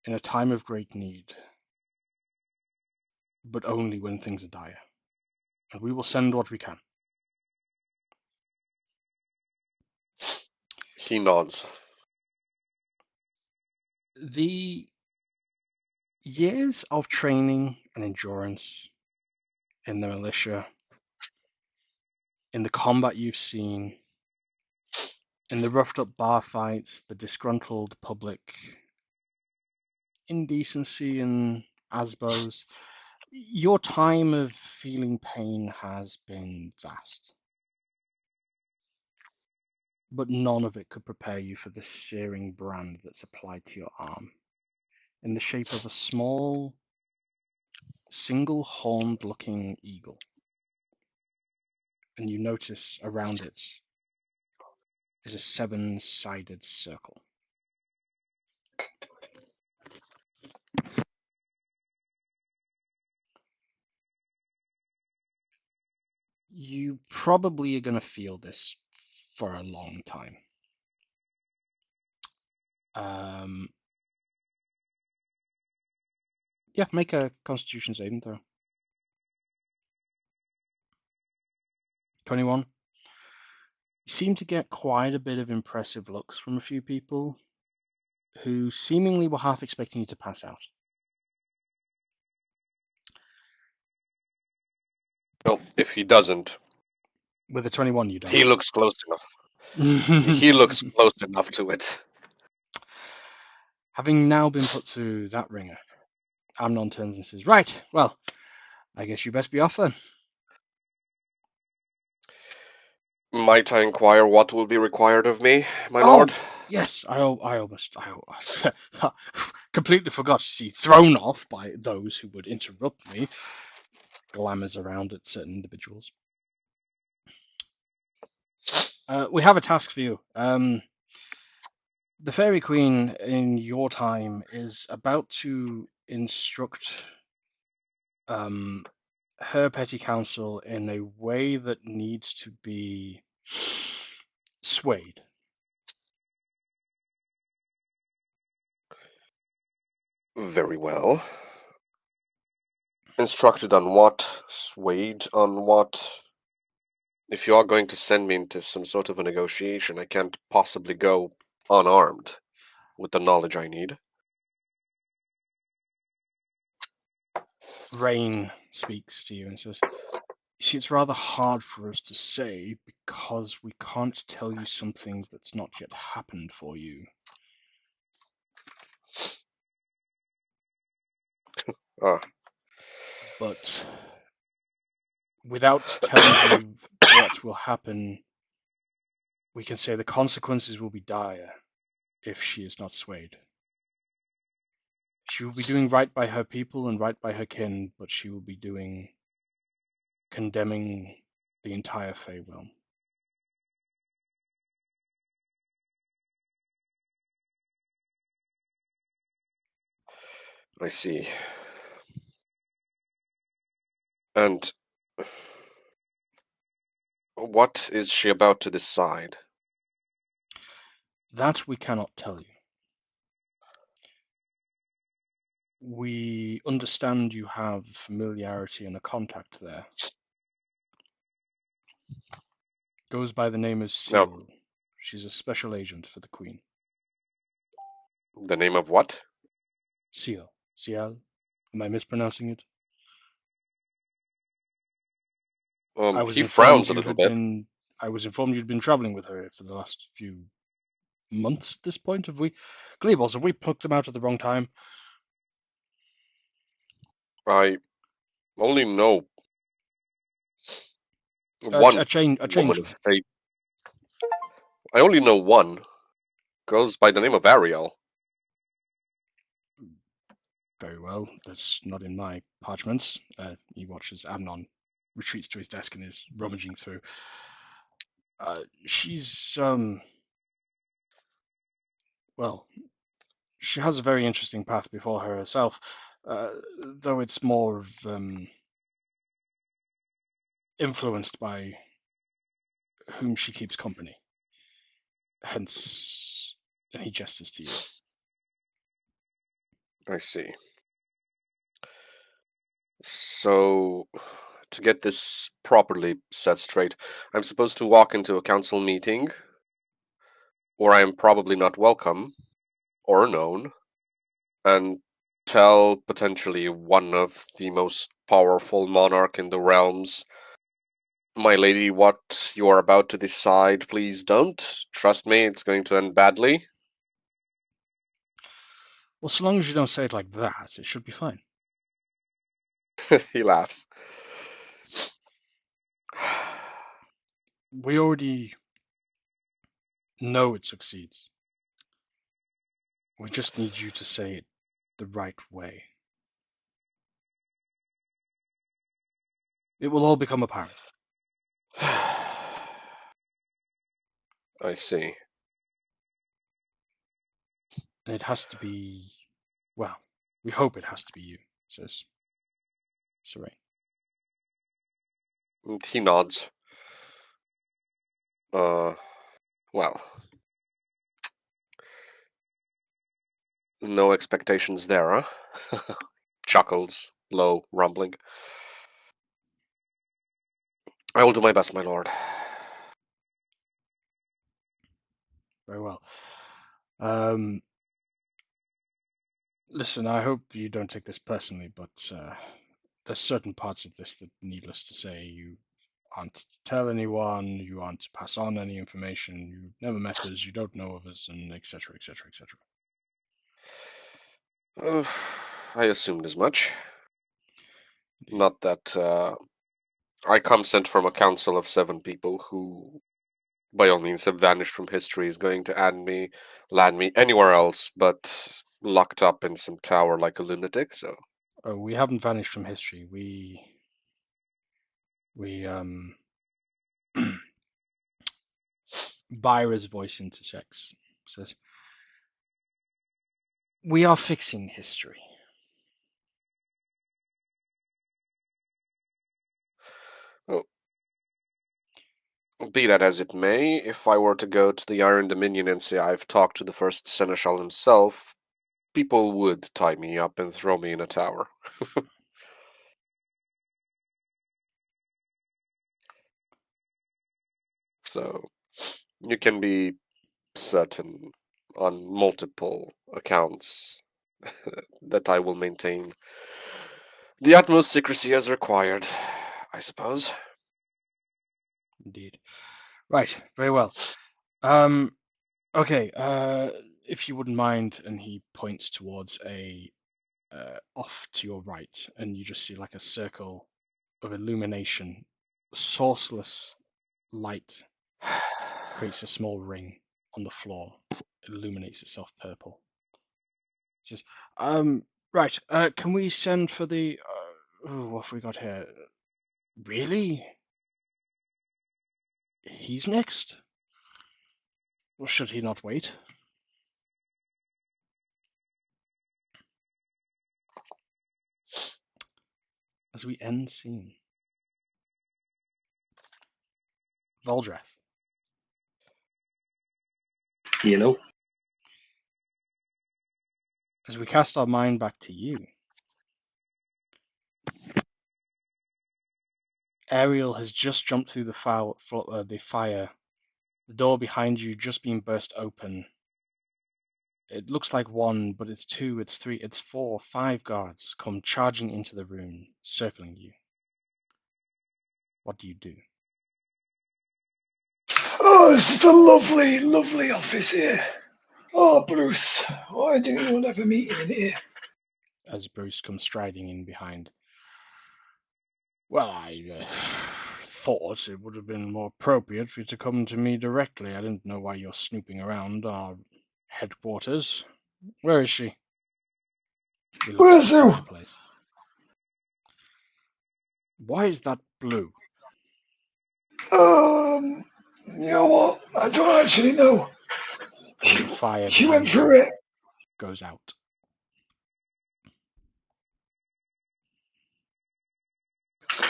in a time of great need, but only when things are dire. And we will send what we can. He nods. The years of training and endurance in the militia, in the combat you've seen, in the roughed up bar fights, the disgruntled public indecency and ASBOs, your time of feeling pain has been vast. But none of it could prepare you for the searing brand that's applied to your arm in the shape of a small, single-horned looking eagle. And you notice around it is a seven-sided circle. You probably are going to feel this for a long time. Yeah, make a Constitution saving throw. 21. You seem to get quite a bit of impressive looks from a few people who seemingly were half expecting you to pass out. Well, if he doesn't, With a 21, you don't. he looks close enough. He looks close enough to it. Having now been put through that ringer, Amnon turns and says, "Right, well, I guess you best be off then." Might I inquire what will be required of me, my lord? Yes, I completely forgot to see thrown off by those who would interrupt me. Glamours around at certain individuals. We have a task for you. The Fairy Queen in your time is about to instruct her petty council in a way that needs to be swayed. Very well. Instructed on what? Swayed on what? If you are going to send me into some sort of a negotiation, I can't possibly go unarmed with the knowledge I need. Rain speaks to you and says, "You see, it's rather hard for us to say because we can't tell you something that's not yet happened for you." But without telling you what will happen, we can say the consequences will be dire if she is not swayed. She will be doing right by her people and right by her kin, but she will be condemning the entire Fey realm. I see. And what is she about to decide? That we cannot tell you. We understand you have familiarity and a contact there. Goes by the name of Seal. No. She's a special agent for the Queen. The name of what? Seal. Cial? Am I mispronouncing it? He frowns a little bit. I was informed you'd been traveling with her for the last few months at this point. Have we? Gleebles, have we plucked him out at the wrong time? I only know one A woman of changeling. faith. I only know one. Goes by the name of Ariel. Very well. That's not in my parchments. He watches Amnon retreats to his desk and is rummaging through. She's well, she has a very interesting path before her herself, though it's more of influenced by whom she keeps company. Hence, and he gestures to you. I see. So, to get this properly set straight, I'm supposed to walk into a council meeting, where I am probably not welcome or known, and tell potentially one of the most powerful monarch in the realms, my lady, what you are about to decide, please don't. Trust me, it's going to end badly. Well, so long as you don't say it like that, it should be fine. He laughs. We already know it succeeds. We just need you to say it the right way. It will all become apparent. I see. And it has to be, well, we hope it has to be you, says Serene. And he nods. Well, no expectations there, huh? Chuckles, low, rumbling. I will do my best, my lord. Very well. Listen, I hope you don't take this personally, but there's certain parts of this that, needless to say, you aren't to tell anyone, you aren't to pass on any information, you've never met us, you don't know of us, and etc., etc., etc. I assumed as much. Not that I come sent from a council of 7 people who, by all means, have vanished from history, is going to land me anywhere else but locked up in some tower like a lunatic, so. Oh, we haven't vanished from history. We Byra's voice intersects, says, we are fixing history. Well, be that as it may, if I were to go to the Iron Dominion and say I've talked to the first Seneschal himself, people would tie me up and throw me in a tower. So, you can be certain on multiple accounts that I will maintain the utmost secrecy as required, I suppose. Indeed. Right, very well. Okay, if you wouldn't mind, and he points towards a off to your right, and you just see like a circle of illumination, sourceless light creates a small ring on the floor, illuminates itself purple. It says, right, can we send for the, what have we got here? Really? He's next? Or should he not wait? As we end scene. Voldreth. Hello. As we cast our mind back to you, Ariel has just jumped through the fire. The door behind you just being burst open. It looks like one, but it's two, it's three, it's four, 5 guards come charging into the room, circling you. What do you do? Oh, this is a lovely, lovely office here. Oh, Bruce, why do you not have a meeting in here? as Bruce comes striding in behind. Well, I thought it would have been more appropriate for you to come to me directly. I didn't know why you're snooping around our headquarters. Where is she? He looks at Where's the who? fireplace. Why is that blue? You know what? I don't actually know. And the fire She went behind you through it. goes out.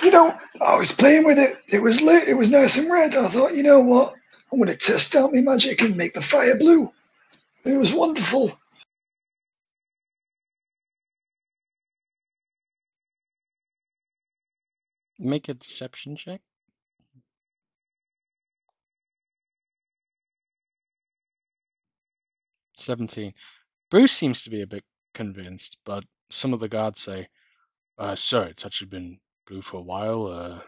You know, I was playing with it. It was lit. It was nice and red. I thought, you know what? I'm going to test out my magic and make the fire blue. It was wonderful. Make a deception check. 17. Bruce seems to be a bit convinced, but some of the guards say, sir, it's actually been blue for a while.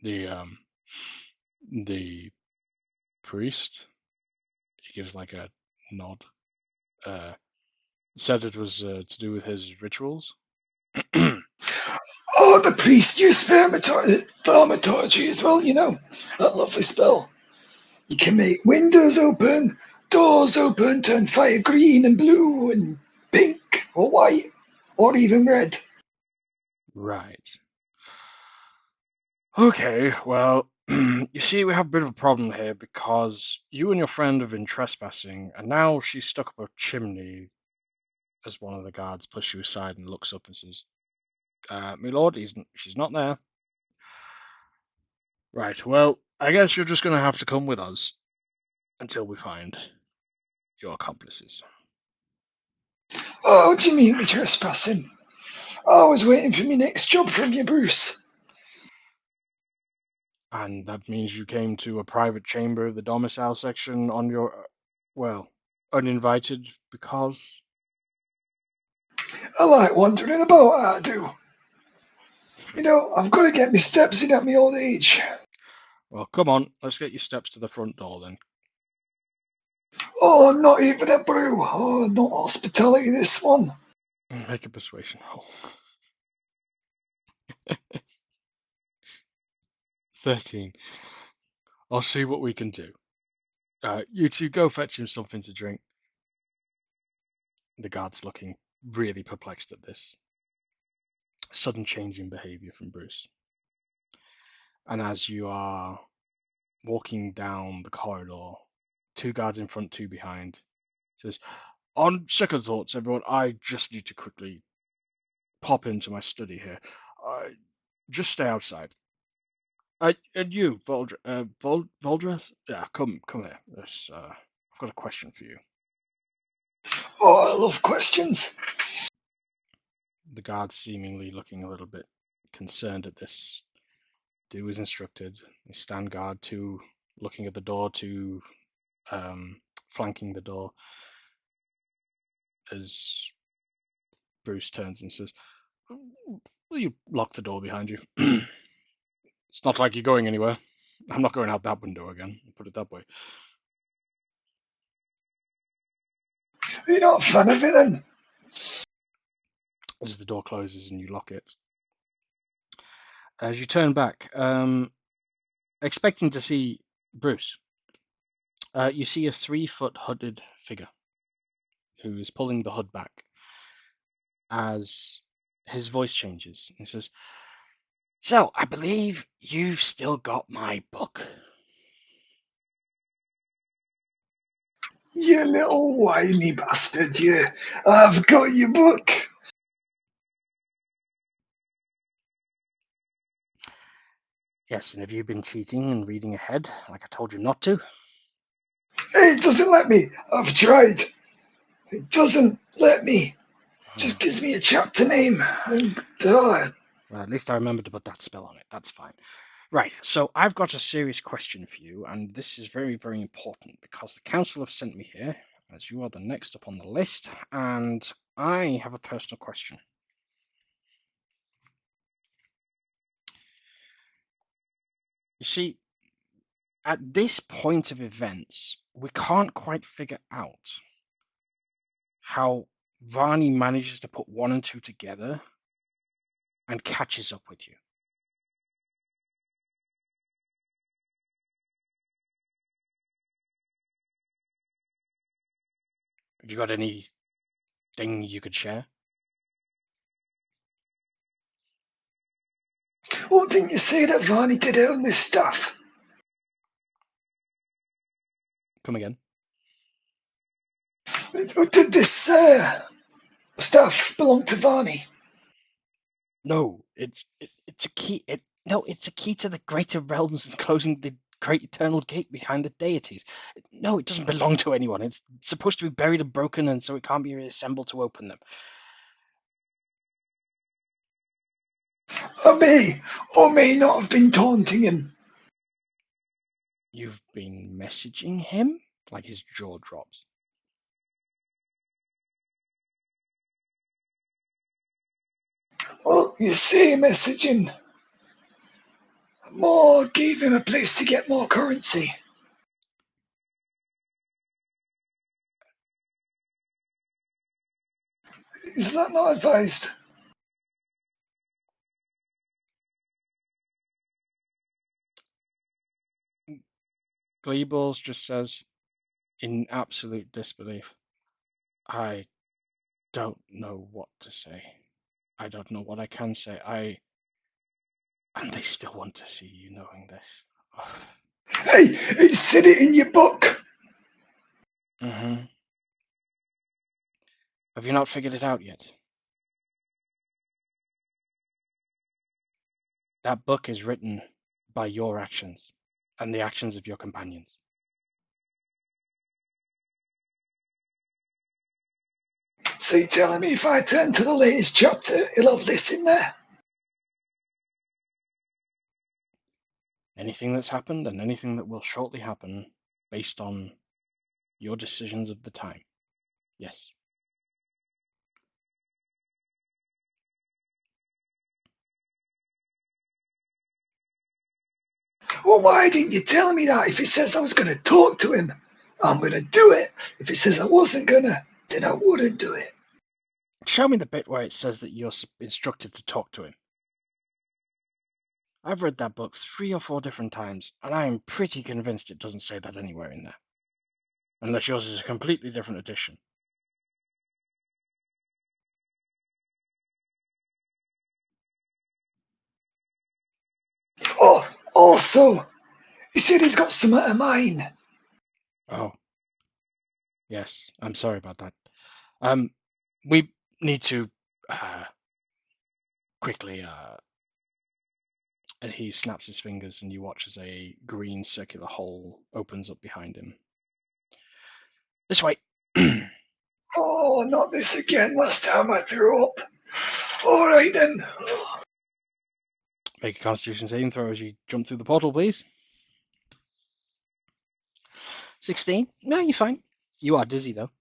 The the priest, he gives like a nod, said it was to do with his rituals. Oh, the priest used thaumaturgy as well, you know. That lovely spell. You can make windows open, doors open, turn fire green and blue and pink or white or even red. Right. Okay, well, you see, we have a bit of a problem here because you and your friend have been trespassing, and now she's stuck up a chimney. As one of the guards pushes you aside and looks up and says, "My lord, she's not there." Right. Well, I guess you're just going to have to come with us until we find your accomplices. Oh, what do you mean we're trespassing? I was waiting for my next job from you, Bruce. And that means you came to a private chamber of the domicile section on your, well, uninvited because. I like wandering about, I do. You know, I've got to get my steps in at my old age. Well, come on, let's get your steps to the front door then. Oh, not even a brew. Oh, not hospitality, this one. Make a persuasion roll. 13. I'll see what we can do. You two go fetch him something to drink. The guard's looking really perplexed at this sudden change in behavior from Bruce. And as you are walking down the corridor, 2 guards in front, 2 behind, says, "On second thoughts, everyone, I just need to quickly pop into my study here. Just stay outside. And you, Voldreth? Yeah, come here. I've got a question for you." Oh, I love questions. The guards seemingly looking a little bit concerned at this. Do as instructed. They stand guard, 2 looking at the door, 2 flanking the door. As Bruce turns and says, "Will you lock the door behind you? It's not like you're going anywhere. I'm not going out that window again, put it that way." You're not a fan of it then? As the door closes and you lock it. As you turn back, expecting to see Bruce, you see a 3-foot hooded figure who is pulling the hood back. As his voice changes, he says, "So, I believe you've still got my book." You little whiny bastard, you. I've got your book. Yes, and have you been cheating and reading ahead like I told you not to? Hey, it doesn't let me. I've tried. It doesn't let me. Just gives me a chapter name. And, Well, at least I remembered to put that spell on it. That's fine. Right, so I've got a serious question for you, and this is very, very important because the council have sent me here, as you are the next up on the list, and I have a personal question. You see, at this point of events, we can't quite figure out how Varney manages to put 1 and 2 together and catches up with you. Have you got anything you could share? Well, didn't you say that Varney did own this stuff? Come again. Did this stuff belong to Varney? No, it's a key. It's a key to the greater realms and closing the great eternal gate behind the deities. No, it doesn't belong to anyone. It's supposed to be buried and broken, and so it can't be reassembled to open them. Or may not have been taunting him. You've been messaging him? Like his jaw drops. Well, you say messaging. More gave him a place to get more currency. Is that not advised? Gleeballs just says, in absolute disbelief, I don't know what to say. I don't know what I can say. And they still want to see you knowing this. Hey, it said it in your book. Mm-hmm. Have you not figured it out yet? That book is written by your actions and the actions of your companions. So you're telling me if I turn to the latest chapter, it'll have this in there? Anything that's happened and anything that will shortly happen based on your decisions of the time. Yes. Well, why didn't you tell me that? If it says I was going to talk to him, I'm going to do it. If it says I wasn't going to, then I wouldn't do it. Show me the bit where it says that you're instructed to talk to him. I've read that book 3 or 4 different times, and I am pretty convinced it doesn't say that anywhere in there. Unless yours is a completely different edition. Oh, also, he said he's got some of mine. Oh. Yes, I'm sorry about that. We need to quickly and he snaps his fingers and you watch as a green circular hole opens up behind him. This way. Oh, not this again. Last time I threw up. All right then. Make a constitution saving throw as you jump through the portal, please. 16. No, you're fine. You are dizzy though.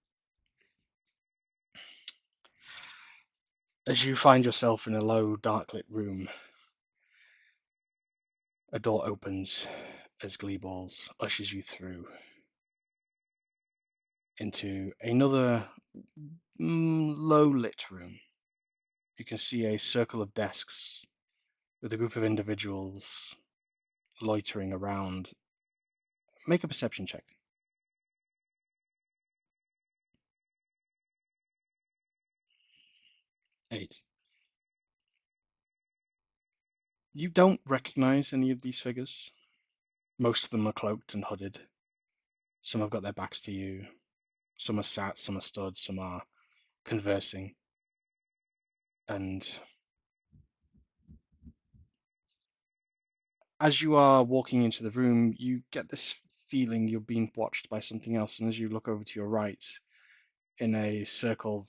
As you find yourself in a low, dark-lit room, a door opens as Gleeballs ushers you through into another low-lit room. You can see a circle of desks with a group of individuals loitering around. Make a perception check. 8. You don't recognize any of these figures. Most of them are cloaked and hooded. Some have got their backs to you. Some are sat, some are stood, some are conversing. And as you are walking into the room, you get this feeling you're being watched by something else. And as you look over to your right, in a circle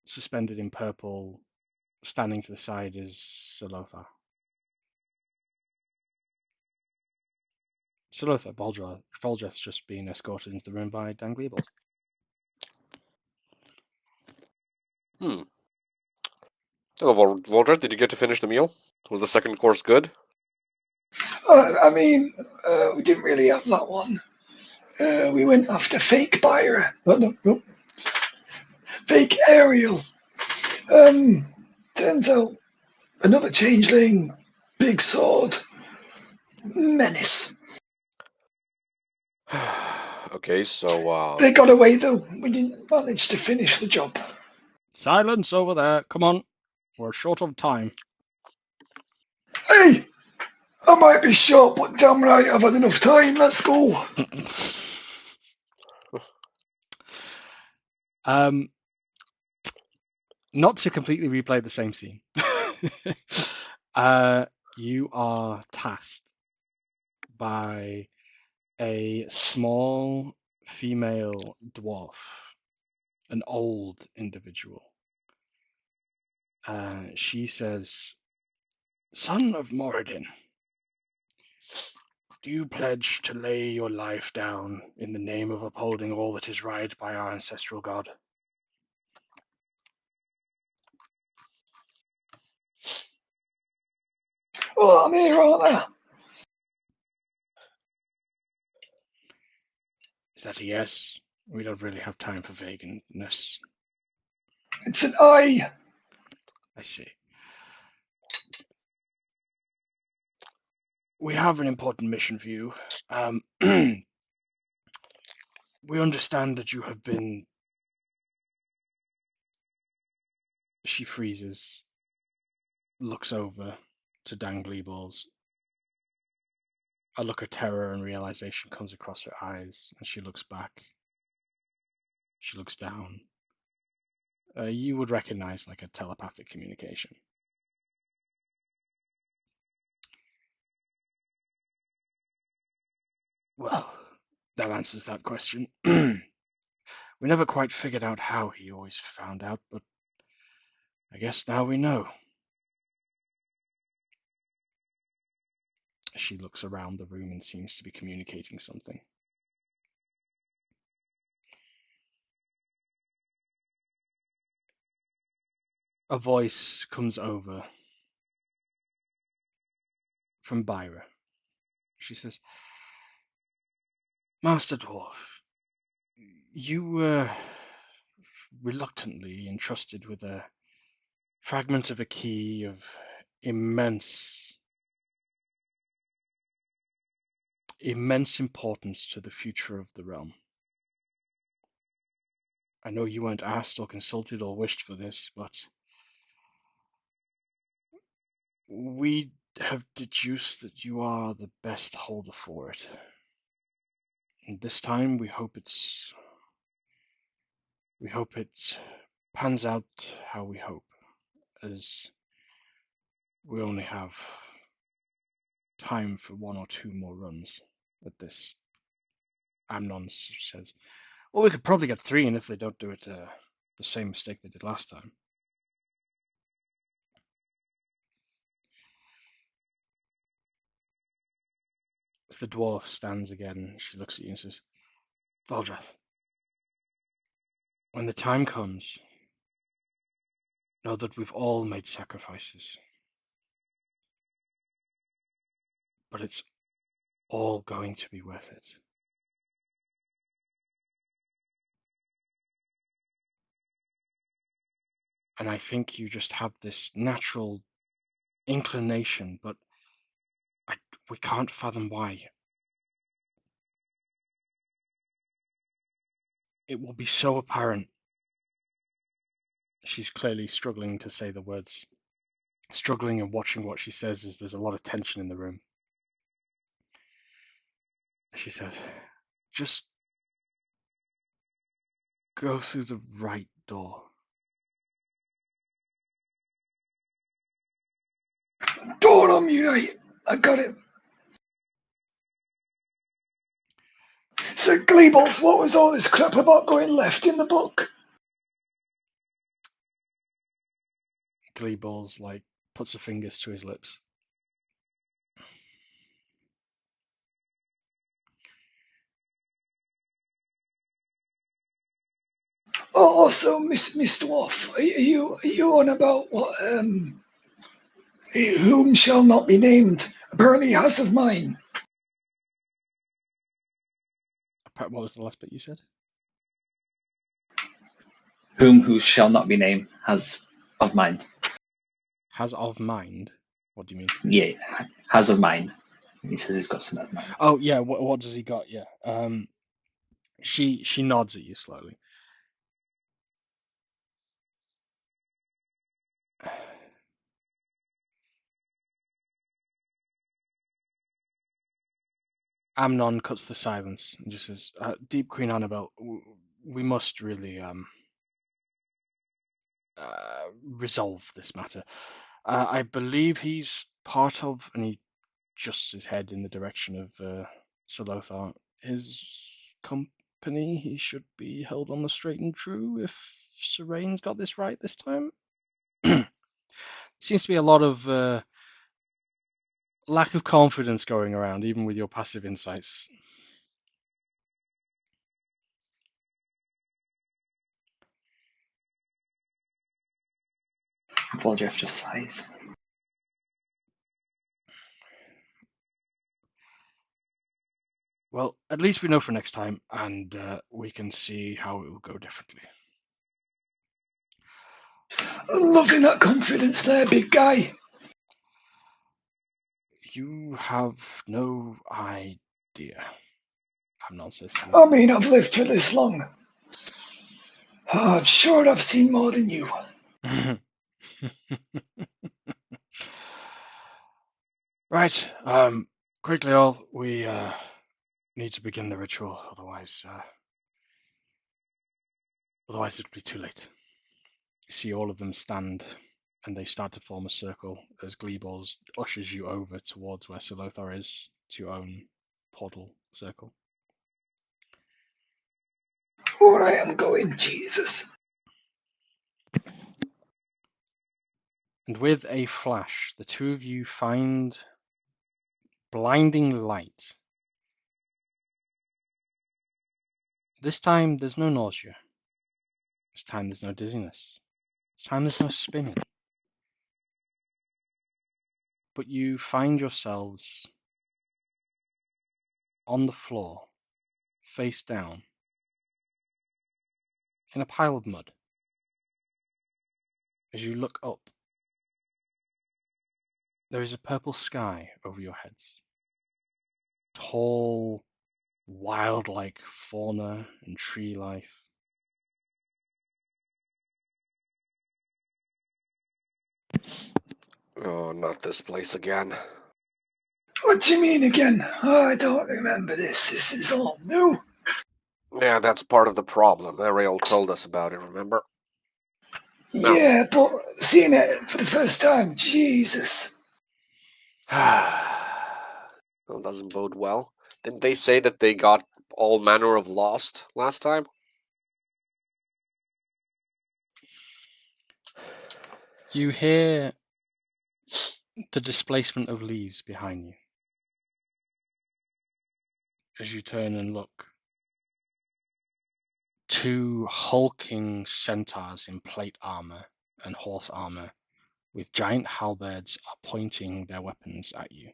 suspended in purple, standing to the side is Salotha. Salotha, Voldreth's just being escorted into the room by Dan Gleeballs. Hello, Voldred. Did you get to finish the meal? Was the second course good? I mean, we didn't really have that one. We went after fake buyer. But no. Fake Ariel. Turns out another changeling, big sword, menace. Okay, so They got away though. We didn't manage to finish the job. Silence over there. Come on. We're short of time. Hey, I might be short, but damn right I've had enough time. Let's go. Not to completely replay the same scene. You are tasked by a small female dwarf, an old individual. She says, "Son of Moradin, do you pledge to lay your life down in the name of upholding all that is right by our ancestral god?" Well, I'm here, aren't I? Is that a yes? We don't really have time for vagueness. It's an I. I see. We have an important mission for you. We understand that you have been... She freezes, looks over to Dangly Balls. A look of terror and realization comes across her eyes, and she looks back. She looks down. You would recognize like a telepathic communication. Well, that answers that question. We never quite figured out how he always found out, but I guess now we know. She looks around the room and seems to be communicating something. A voice comes over from Byra. She says, "Master Dwarf, you were reluctantly entrusted with a fragment of a key of immense importance to the future of the realm. I know you weren't asked or consulted or wished for this, but we have deduced that you are the best holder for it. And this time we hope it pans out how we hope, as we only have time for 1 or 2 more runs at this." Amnon says, "Well, we could probably get 3 in if they don't do it the same mistake they did last time." As the dwarf stands again, she looks at you and says, "Valdrath, when the time comes, know that we've all made sacrifices. But it's all going to be worth it." And I think you just have this natural inclination, but we can't fathom why. It will be so apparent. She's clearly struggling to say the words. Struggling and watching what she says as there's a lot of tension in the room. She says, "Just go through the right door." Door on me, right? I got it. So, Gleebles, what was all this crap about going left in the book? Gleeballs puts her fingers to his lips. Oh, so Miss Dwarf, are you on about what? Whom shall not be named? Apparently, has of mine. What was the last bit you said? who shall not be named, has of mind. Has of mind? What do you mean? Yeah, has of mind. He says he's got some of mind. Oh yeah, what does he got? Yeah. She nods at you slowly. Amnon cuts the silence and just says, "Deep Queen Annabelle, we must really resolve this matter. I believe he's part of," and he adjusts his head in the direction of Sir Lothar, "his company. He should be held on the straight and true if Sir Rain's got this right this time." Seems to be a lot of lack of confidence going around, even with your passive insights. Voljeff just sighs. Well, at least we know for next time, and we can see how it will go differently. Loving that confidence there, big guy. You have no idea, Amnon says to I mean, I've lived for this long. I'm sure I've seen more than you. you. Right, quickly all, we need to begin the ritual, otherwise it'll be too late. You see all of them stand, and they start to form a circle as Gleeballs ushers you over towards where Sir Lothar is, to your own portal circle. All right, I'm going, Jesus. And with a flash, the two of you find blinding light. This time, there's no nausea. This time, there's no dizziness. This time, there's no spinning. But you find yourselves on the floor, face down, in a pile of mud. As you look up, there is a purple sky over your heads. Tall, wild-like fauna and tree life. Oh, not this place again. What do you mean again? Oh, I don't remember this. This is all new. Yeah, that's part of the problem. Ariel told us about it, remember? No. Yeah, but seeing it for the first time, Jesus. That doesn't bode well. Didn't they say that they got all manner of lost last time? You hear the displacement of leaves behind you. As you turn and look, two hulking centaurs in plate armor and horse armor with giant halberds are pointing their weapons at you.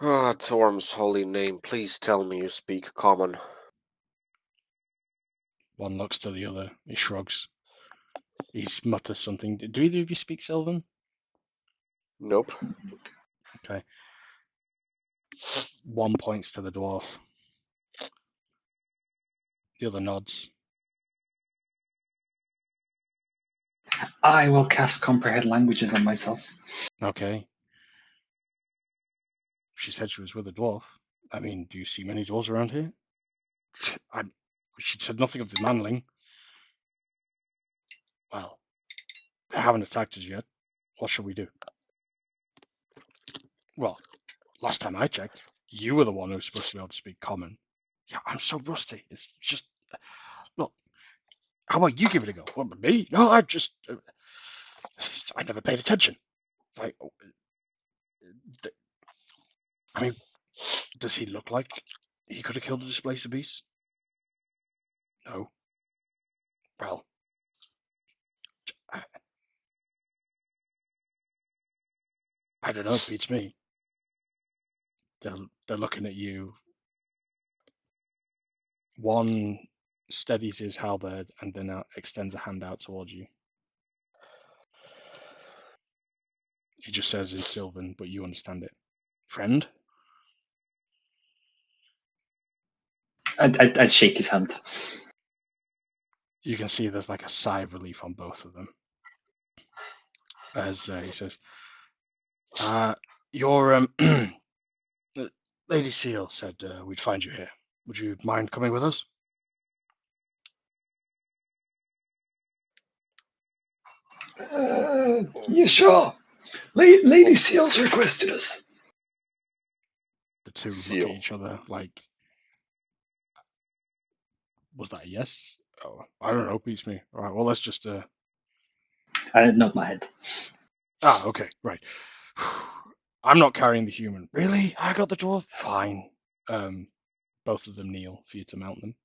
Ah, Torm's holy name, please tell me you speak common. One looks to the other, he shrugs. He mutters something. Do either of you speak Sylvan? Nope. Okay. One points to the dwarf. The other nods. I will cast comprehend languages on myself. Okay. She said she was with a dwarf. I mean, do you see many dwarves around here? She said nothing of the manling. Well, they haven't attacked us yet. What shall we do? Well, last time I checked, you were the one who was supposed to be able to speak common. Yeah, I'm so rusty. It's just... Look, how about you give it a go? What, me? No, I never paid attention. Like, I mean, does he look like he could have killed the displacer beast? No. Well, I don't know. It beats me. They're looking at you. One steadies his halberd and then extends a hand out towards you. He just says in Sylvan, but you understand it. Friend? I'd shake his hand. You can see there's like a sigh of relief on both of them. As he says, your Lady Seal said we'd find you here. Would you mind coming with us? Yeah, sure. Lady Seals requested us. The two look Seal. at each other like, was that a yes? Oh, I don't know, beats me. All right, well, let's just... I nod my head. okay, right. I'm not carrying the human. Really? I got the dwarf? Fine. Both of them kneel for you to mount them.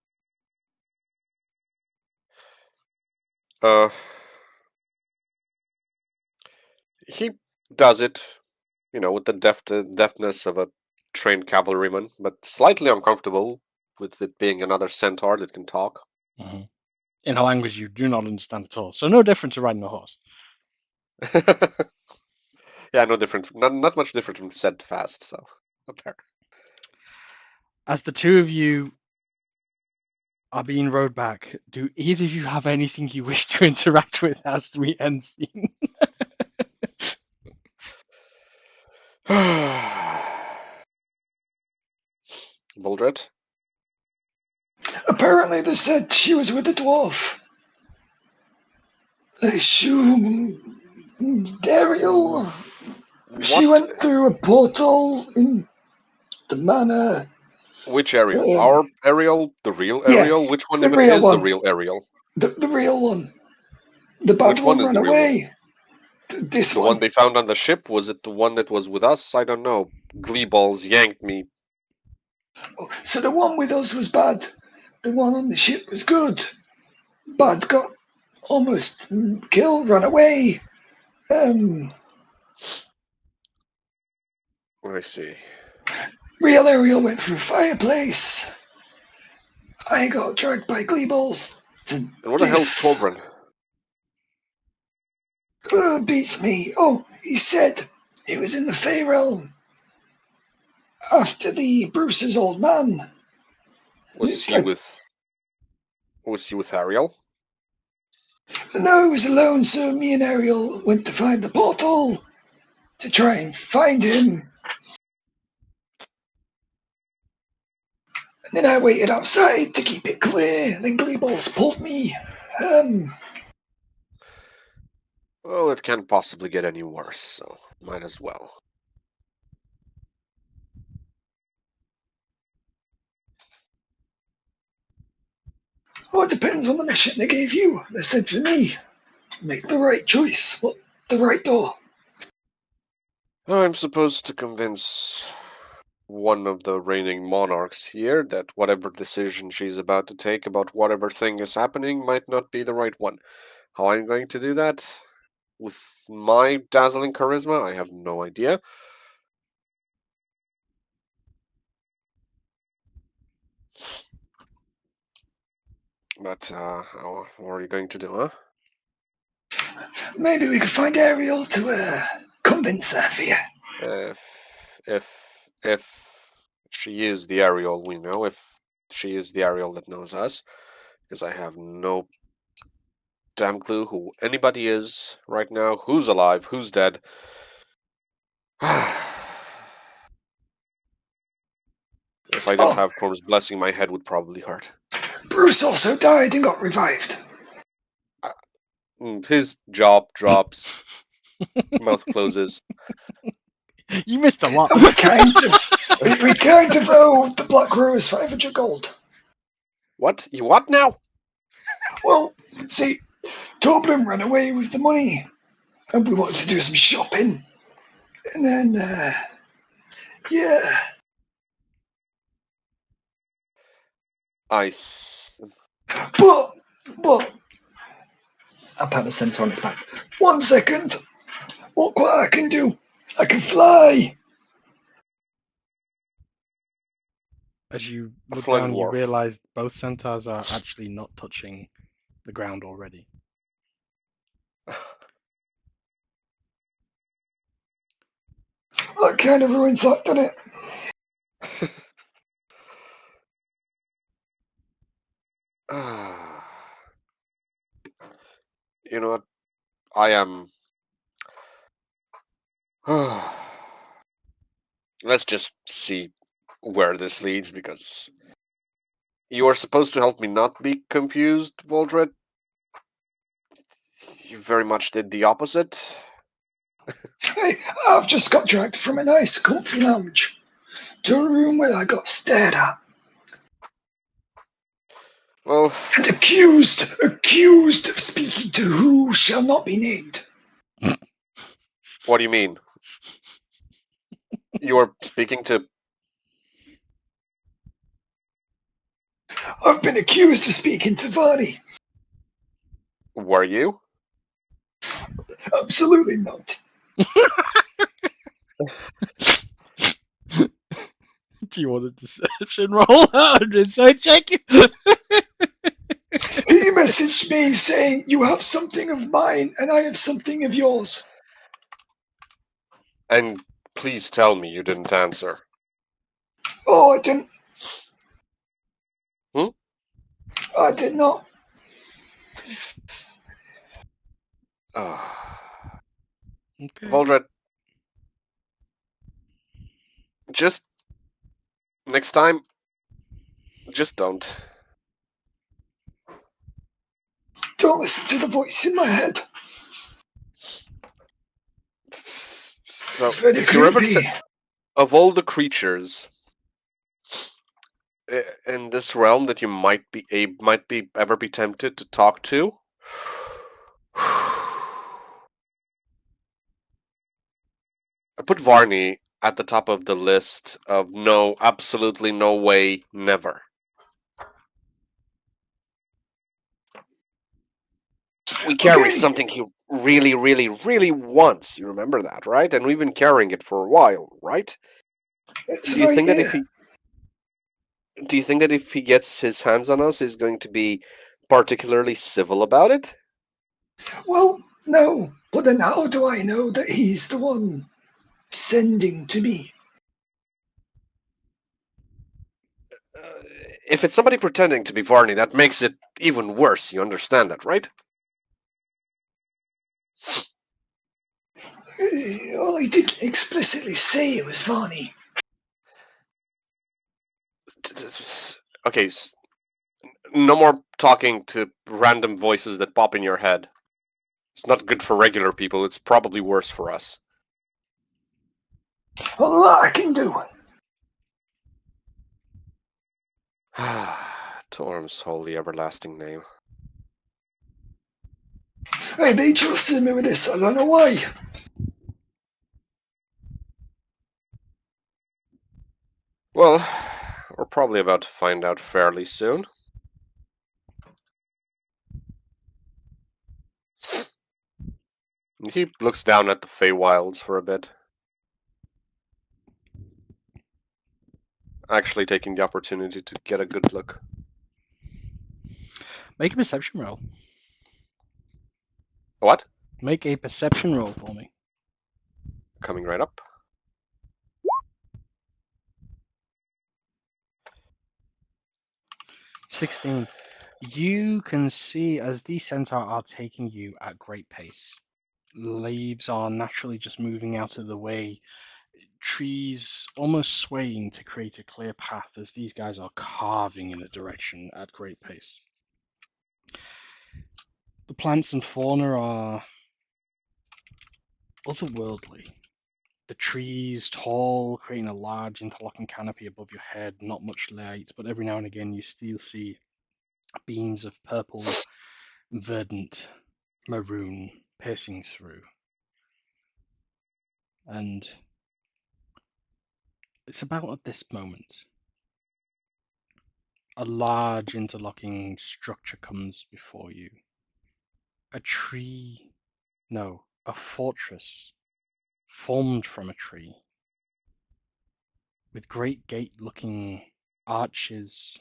He does it, with the deftness of a trained cavalryman, but slightly uncomfortable with it being another centaur that can talk. Mm-hmm. In a language you do not understand at all. So no different to riding a horse. Yeah, no different. Not much different from said fast. So, apparently. As the two of you are being rowed back, do either of you have anything you wish to interact with as we end scene? Boldred? Apparently, they said she was with a dwarf. I assume Dariel. She What? went through a portal in the manor. Which Ariel? Our Ariel? The real Yeah, Ariel? Which one the even real is the one. real Ariel? The real one. The bad Which one one is ran the real one? away. This The one they found on the ship? Was it the one that was with us? I don't know. Gleeballs yanked me. So the one with us was bad. The one on the ship was good. Bad got almost killed, ran away. I see. Real Ariel went through a fireplace. I got dragged by gleeballs to And where the hell's this. Torbran? Beats me. Oh, he said he was in the Fey realm after the Bruce's old man. Was he with Ariel? No, he was alone, so me and Ariel went to find the portal to try and find him. And then I waited outside to keep it clear, and then Gleeballs pulled me. Well, it can't possibly get any worse, so might as well. Well, it depends on the mission they gave you. They said for me, make the right choice. What, the right door? I'm supposed to convince one of the reigning monarchs here that whatever decision she's about to take about whatever thing is happening might not be the right one. How I'm going to do that? With my dazzling charisma? I have no idea. But, what are you going to do, huh? Maybe we could find Ariel to convince her for you. If she is the Ariel we know, if she is the Ariel that knows us, because I have no damn clue who anybody is right now, who's alive, who's dead. If I didn't have Corm's blessing, my head would probably hurt. Bruce also died and got revived. His jaw drops, mouth closes. You missed a lot. And we kind of owe the Black Rose 500 gold. What? You what now? Well, see, Torbjorn ran away with the money, and we wanted to do some shopping. And then, yeah. But, I pat the centaur on its back. 1 second. Look what I can do. I can fly. As you A look flung down, you dwarf. realize both centaurs are actually not touching the ground already. That kind of ruins that, doesn't it? You know what? I am. Let's just see where this leads, because you are supposed to help me not be confused, Voldred. You very much did the opposite. Hey, I've just got dragged from a nice, comfy lounge to a room where I got stared at Well, and accused of speaking to who shall not be named. what do you mean? You are speaking to. I've been accused of speaking to Varney. Were you? Absolutely not. Do you want a deception roll? So check it. He messaged me saying, "You have something of mine, and I have something of yours." And please tell me you didn't answer. Oh, I didn't. Hmm? I did not. Okay. Voldred, just next time, just don't. Don't listen to the voice in my head. So, Very if you're ever creepy. of all the creatures in this realm that you might be ever be tempted to talk to, I put Varney at the top of the list of no, absolutely no way, never. We carry Okay, something he really, really, really wants. You remember that, right? And we've been carrying it for a while, right? it's Do you right think that here. if he gets his hands on us, he's going to be particularly civil about it? Well, no, but then how do I know that he's the one sending to me? If it's somebody pretending to be Varney, that makes it even worse. You understand that, right? Well, he didn't explicitly say it was Varney. Okay, no more talking to random voices that pop in your head. It's not good for regular people. It's probably worse for us. Well, that I can do. Torm's holy everlasting name. Hey, they trusted me with this. I don't know why. Well, we're probably about to find out fairly soon. He looks down at the Feywilds for a bit. Actually taking the opportunity to get a good look. Make a perception roll. What? Make a perception roll for me. Coming right up. 16. You can see as these centaur are taking you at great pace. Leaves are naturally just moving out of the way. Trees almost swaying to create a clear path as these guys are carving in a direction at great pace. The plants and fauna are otherworldly. The trees tall, creating a large interlocking canopy above your head, not much light, but every now and again you still see beams of purple, verdant, maroon piercing through. And it's about at this moment a large interlocking structure comes before you. A tree, no, a fortress formed from a tree with great gate looking arches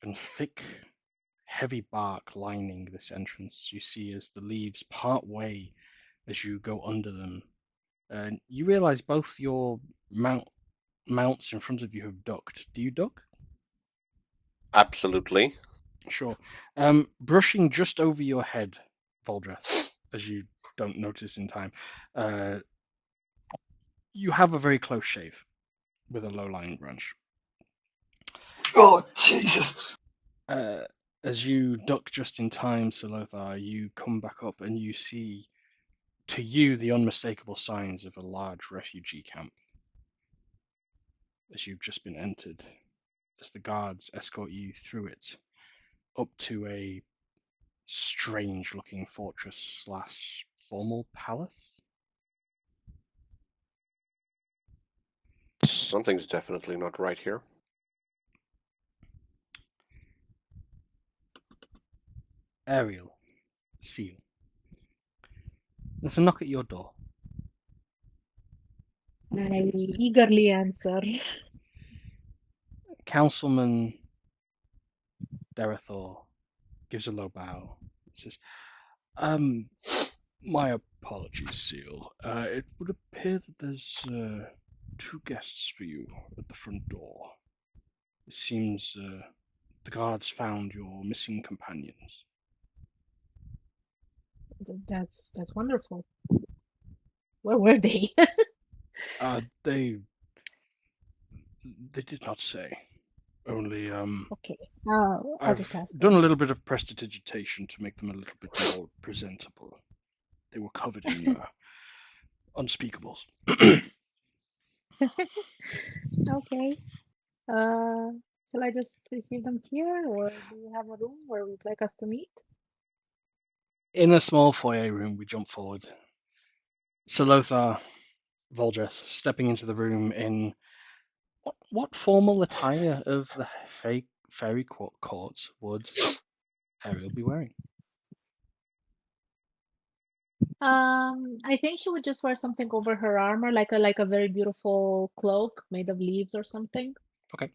and thick, heavy bark lining this entrance. You see as the leaves part way as you go under them. And you realize both your mounts in front of you have ducked. Do you duck? Absolutely. Sure. Brushing just over your head, Voldreth, as you don't notice in time. You have a very close shave with a low-lying branch. Oh, Jesus. As you duck just in time, Sir Lothar, you come back up and you see, to you, the unmistakable signs of a large refugee camp. As you've just been entered, as the guards escort you through it, up to a strange-looking fortress slash formal palace. Something's definitely not right here. Ariel, Seal. There's a knock at your door. I eagerly answer. Councilman Derethor gives a low bow. Says, my apologies, Seal. It would appear that there's two guests for you at the front door. It seems the guards found your missing companions. That's wonderful. Where were they? They did not say. Only Okay. I'll just I've ask done them. a little bit of prestidigitation to make them a little bit more presentable. They were covered in unspeakables. Okay. Shall I just receive them here, or do you have a room where you'd like us to meet? In a small foyer room, we jump forward. Sir Lothar Voldreth stepping into the room in what formal attire of the fairy court would Ariel be wearing? I think she would just wear something over her armor, like a very beautiful cloak made of leaves or something. Okay.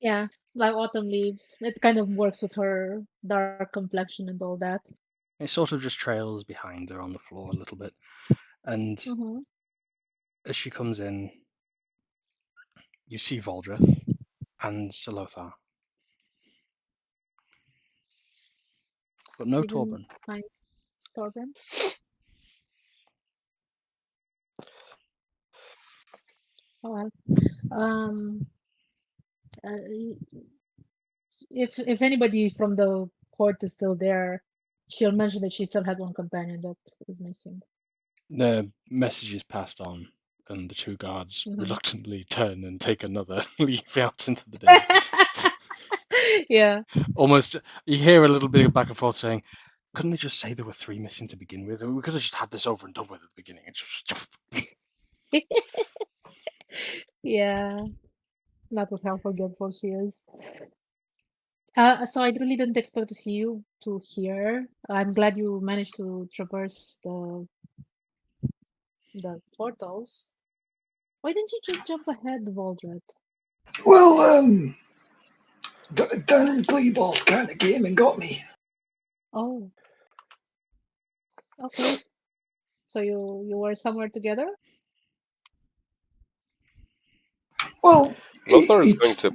Yeah, like autumn leaves. It kind of works with her dark complexion and all that. It sort of just trails behind her on the floor a little bit. And Mm-hmm. as she comes in, you see Voldreth and Sir Lothar. But no You didn't Torben. find Torben? Oh well. Um, uh, if anybody from the court is still there, she'll mention that she still has one companion that is missing. The message is passed on, and the two guards Mhm. reluctantly turn and take another leap out into the day. Yeah. Almost, you hear a little bit of back and forth saying, couldn't they just say there were three missing to begin with? We could have just had this over and done with at the beginning. It's just... Yeah. Not with how forgetful she is. So I really didn't expect to see you two here. I'm glad you managed to traverse the portals. Why didn't you just jump ahead, Voldred? Well, Dan and Gleeball's kind of came and got me. Oh, okay. So you were somewhere together? Well, Lothar is going it's to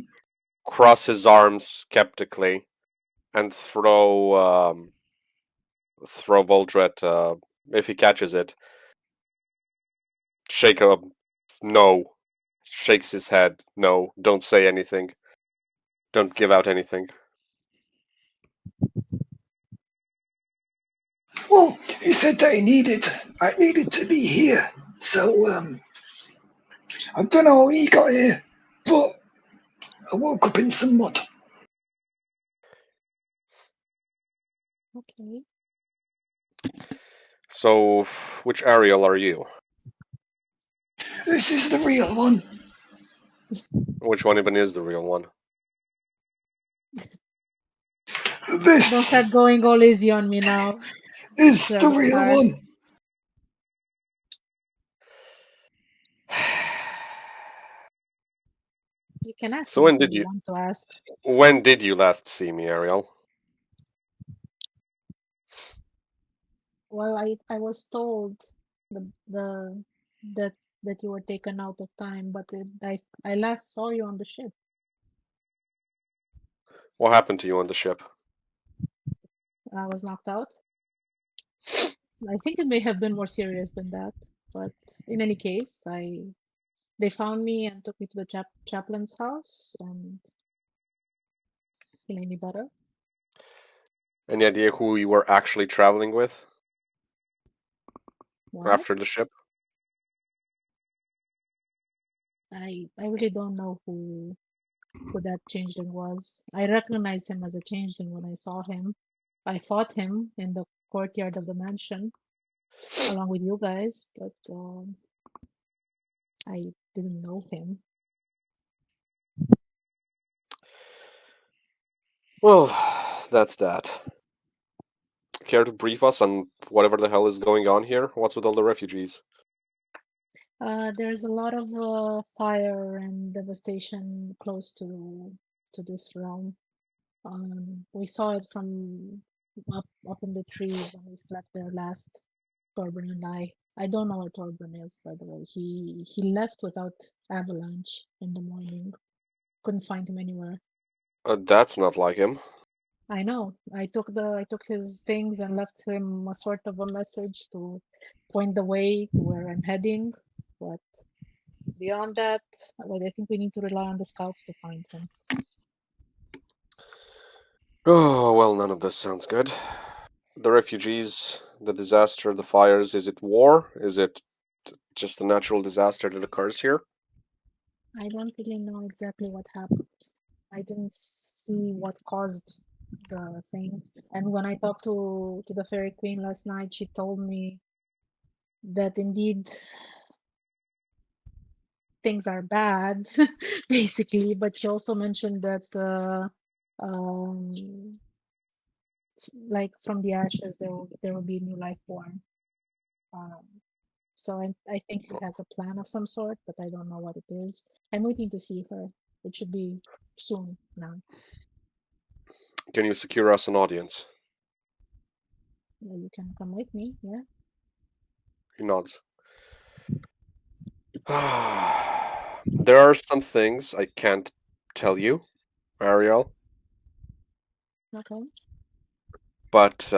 cross his arms skeptically and throw Voldret, if he catches it. Shake up. No. Shakes his head. No. Don't say anything. Don't give out anything. well. He said that I needed to be here. So I don't know how he got here, but I woke up in some mud. Okay. So, which Ariel are you? This is the real one. Which one even is the real one? Don't This start going all easy on me now, is Sir the real Lothar. one. You can ask So when anything did you you want to ask. when did you last see me, Ariel? Well, I was told the that that you were taken out of time, but I last saw you on the ship. What happened to you on the ship? I was knocked out. I think it may have been more serious than that, but in any case, they found me and took me to the chaplain's house and he made me better. Any idea who you were actually traveling with Well, after the ship? I really don't know who that changeling was. I recognized him as a changeling when I saw him. I fought him in the courtyard of the mansion along with you guys, but I didn't know him. Well, that's that. Care to brief us on whatever the hell is going on here? What's with all the refugees? There's a lot of fire and devastation close to this realm. We saw it from up in the trees when we slept there last, Torben and I. I don't know where Torben is, by the way. He left without Avalanche in the morning. Couldn't find him anywhere. That's not like him. I know. I took his things and left him a sort of a message to point the way to where I'm heading. But beyond that, well, I think we need to rely on the scouts to find him. Oh, well, none of this sounds good. The refugees, the disaster, the fires, is it war? Is it just a natural disaster that occurs here? I don't really know exactly what happened. I didn't see what caused the thing. And when I talked to the fairy queen last night, she told me that indeed things are bad, basically. But she also mentioned that, um, like from the ashes, there will be new life born. Um, so I think she has a plan of some sort, but I don't know what it is. I'm waiting to see her. It should be soon now. Can you secure us an audience? You can come with me, yeah. He nods. There are some things I can't tell you, Ariel, Okay. but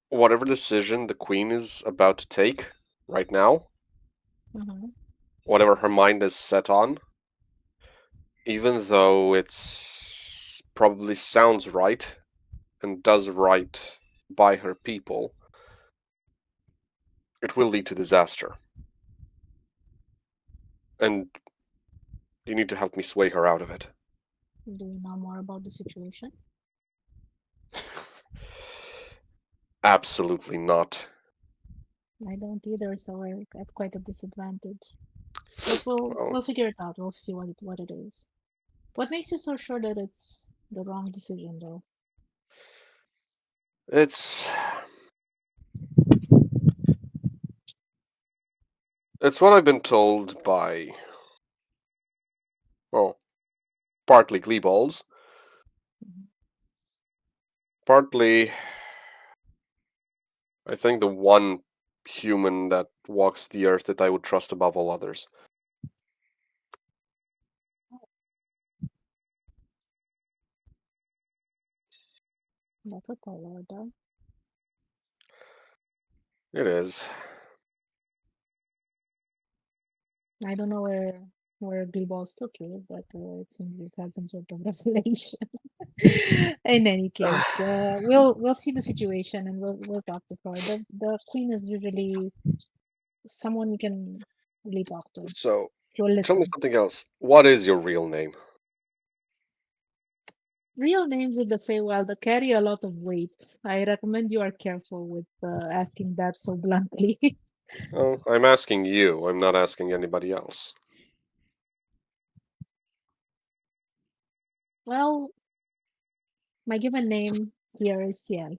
whatever decision the queen is about to take right now, Mm-hmm. whatever her mind is set on, even though it's probably sounds right and does right by her people, it will lead to disaster. And you need to help me sway her out of it. Do you know more about the situation? Absolutely not. I don't either, so we're at quite a disadvantage. But Well, we'll figure it out. We'll see what it is. What makes you so sure that it's the wrong decision, though? it's it's what I've been told by, well, partly gleeballs, Mhm. partly I think the one human that walks the earth that I would trust above all others. That's a tall order. It is. I don't know where Blue Balls took you, but it seems you've had some sort of revelation. In any case, we'll see the situation and we'll talk to her. The queen is usually someone you can really talk to. So, She'll tell me listen. something else. What is your real name? Real names in the Feywild carry a lot of weight. I recommend you are careful with asking that so bluntly. Oh, I'm asking you. I'm not asking anybody else. Well, my given name here is Ciel,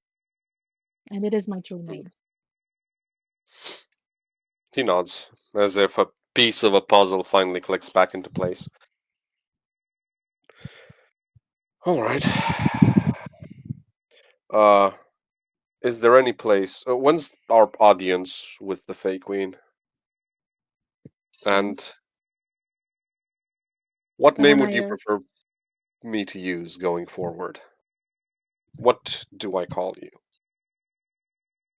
and it is my true name. He nods. as if a piece of a puzzle finally clicks back into place. All right. Is there any place? When's our audience with the Fey Queen? And what The name one would I you prefer me to use going forward? What do I call you?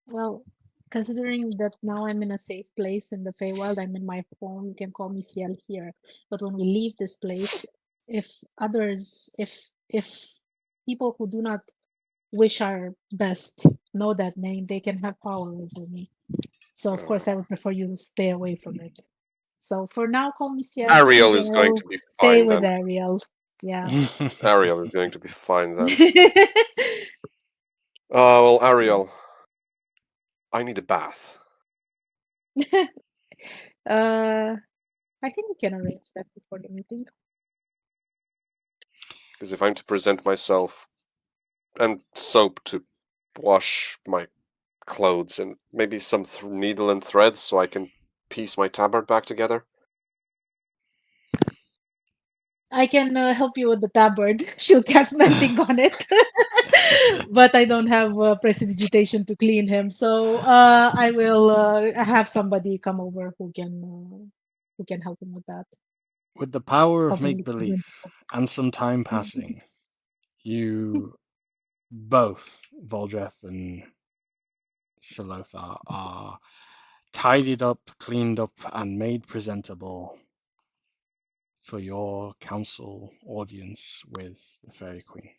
well, considering that now I'm in a safe place in the Feywild, I'm in my home. You can call me Ciel here. But when we leave this place, if people who do not wish our best know that name, they can have power over me. So of Uh, course I would prefer you to stay away from it. So for now, call me Ciel, and Ariel is going I'll to be stay fine with then. Ariel. Yeah. Ariel is going to be fine then. Well, Ariel, I need a bath. uh, I think we can arrange that before the meeting. Because if I'm to present myself and soap to wash my clothes and maybe some needle and threads so I can piece my tabard back together. I can help you with the tabard. She'll cast mending on it, but I don't have prestidigitation to clean him. So I will have somebody come over who can help him with that. With the power of Help him make look believe presentable. and some time passing, you both, Voldreth and Shalothar, are tidied up, cleaned up, and made presentable for your council audience with the Fairy Queen.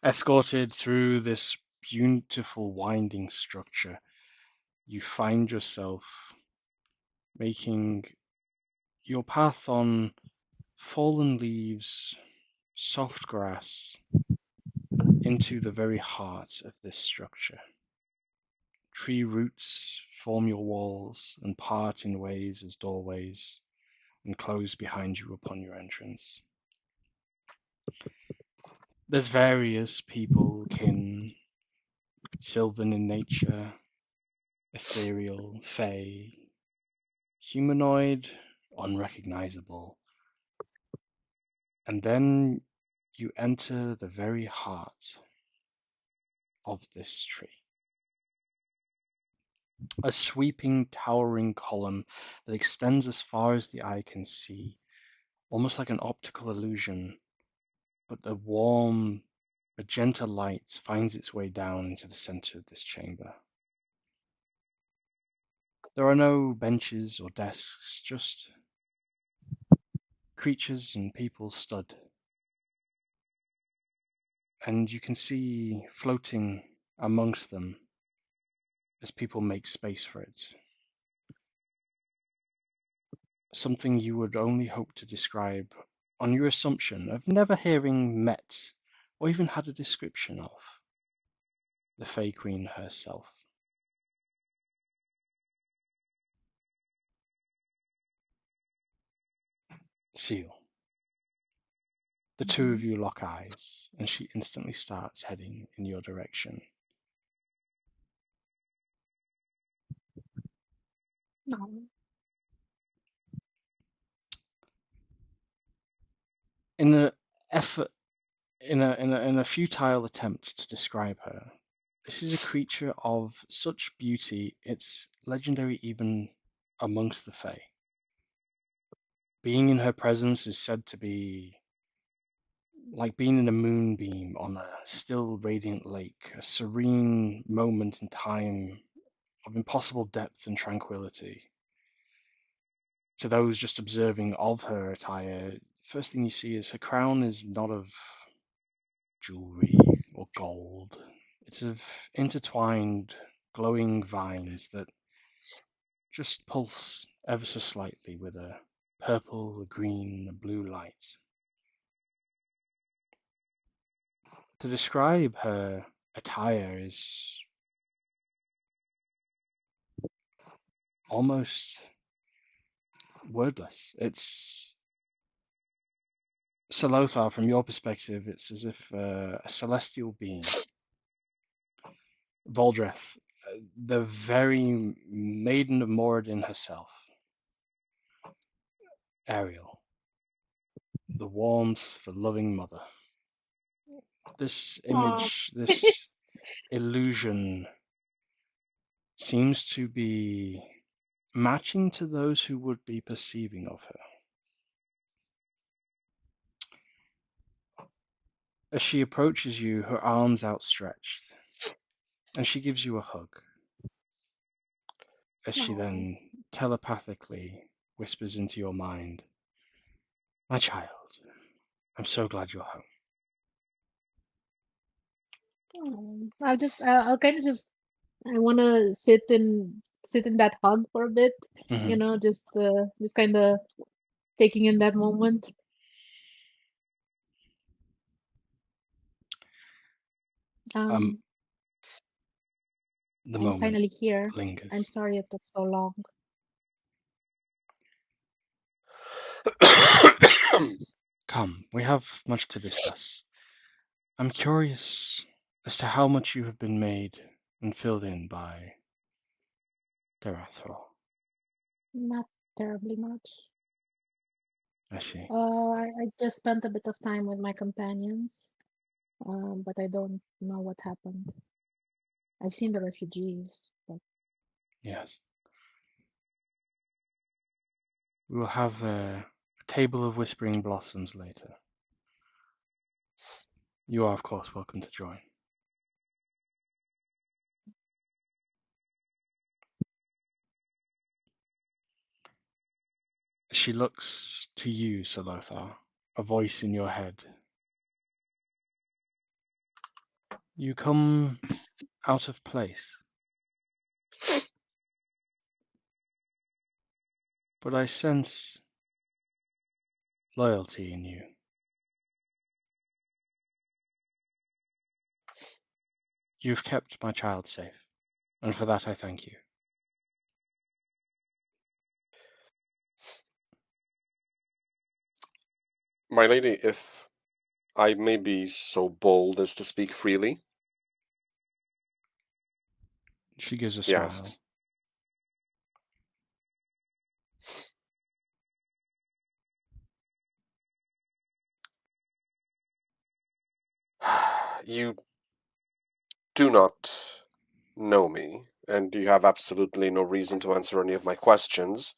Escorted through this beautiful winding structure, you find yourself making your path on fallen leaves, soft grass, into the very heart of this structure. Tree roots form your walls and part in ways as doorways and close behind you upon your entrance. There's various people, kin, sylvan in nature, ethereal, fey, humanoid, unrecognizable. And then you enter the very heart of this tree. A sweeping, towering column that extends as far as the eye can see, almost like an optical illusion, but the warm, magenta light finds its way down into the center of this chamber. There are no benches or desks, just creatures and people stood. And you can see floating amongst them as people make space for it. Something you would only hope to describe on your assumption of never hearing met or even had a description of the Fey Queen herself. Seal. The two of you lock eyes, and she instantly starts heading in your direction. No. In a effort, in a futile attempt to describe her, this is a creature of such beauty it's legendary even amongst the Fae. Being in her presence is said to be like being in a moonbeam on a still radiant lake, a serene moment in time of impossible depth and tranquility. To those just observing of her attire, first thing you see is her crown is not of jewelry or gold. It's of intertwined, glowing vines that just pulse ever so slightly with a purple, a green, a blue light. To describe her attire is almost wordless. It's Salothar, from your perspective, it's as if a celestial being, Voldreth, the very maiden of Moradin herself, Ariel, the warmth, the loving mother. This image, this illusion seems to be matching to those who would be perceiving of her. As she approaches you, her arms outstretched, and she gives you a hug, as she then telepathically whispers into your mind, "My child, I'm so glad you're home." I'll kind of just, I want to sit in that hug for a bit, Mhm. just kind of taking in that moment. The I'm moment finally here. lingers. I'm sorry it took so long. Come, we have much to discuss. I'm curious as to how much you have been made and filled in by Darathor. Not terribly much. I see. I just spent a bit of time with my companions, but I don't know what happened. I've seen the refugees, but Yes. We will have a table of whispering blossoms later. You are, of course, welcome to join. She looks to you, Salothar, a voice in your head. You come out of place, but I sense loyalty in you. You've kept my child safe, and for that I thank you. My lady, if I may be so bold as to speak freely. She gives a smile. Yes. You do not know me, and you have absolutely no reason to answer any of my questions.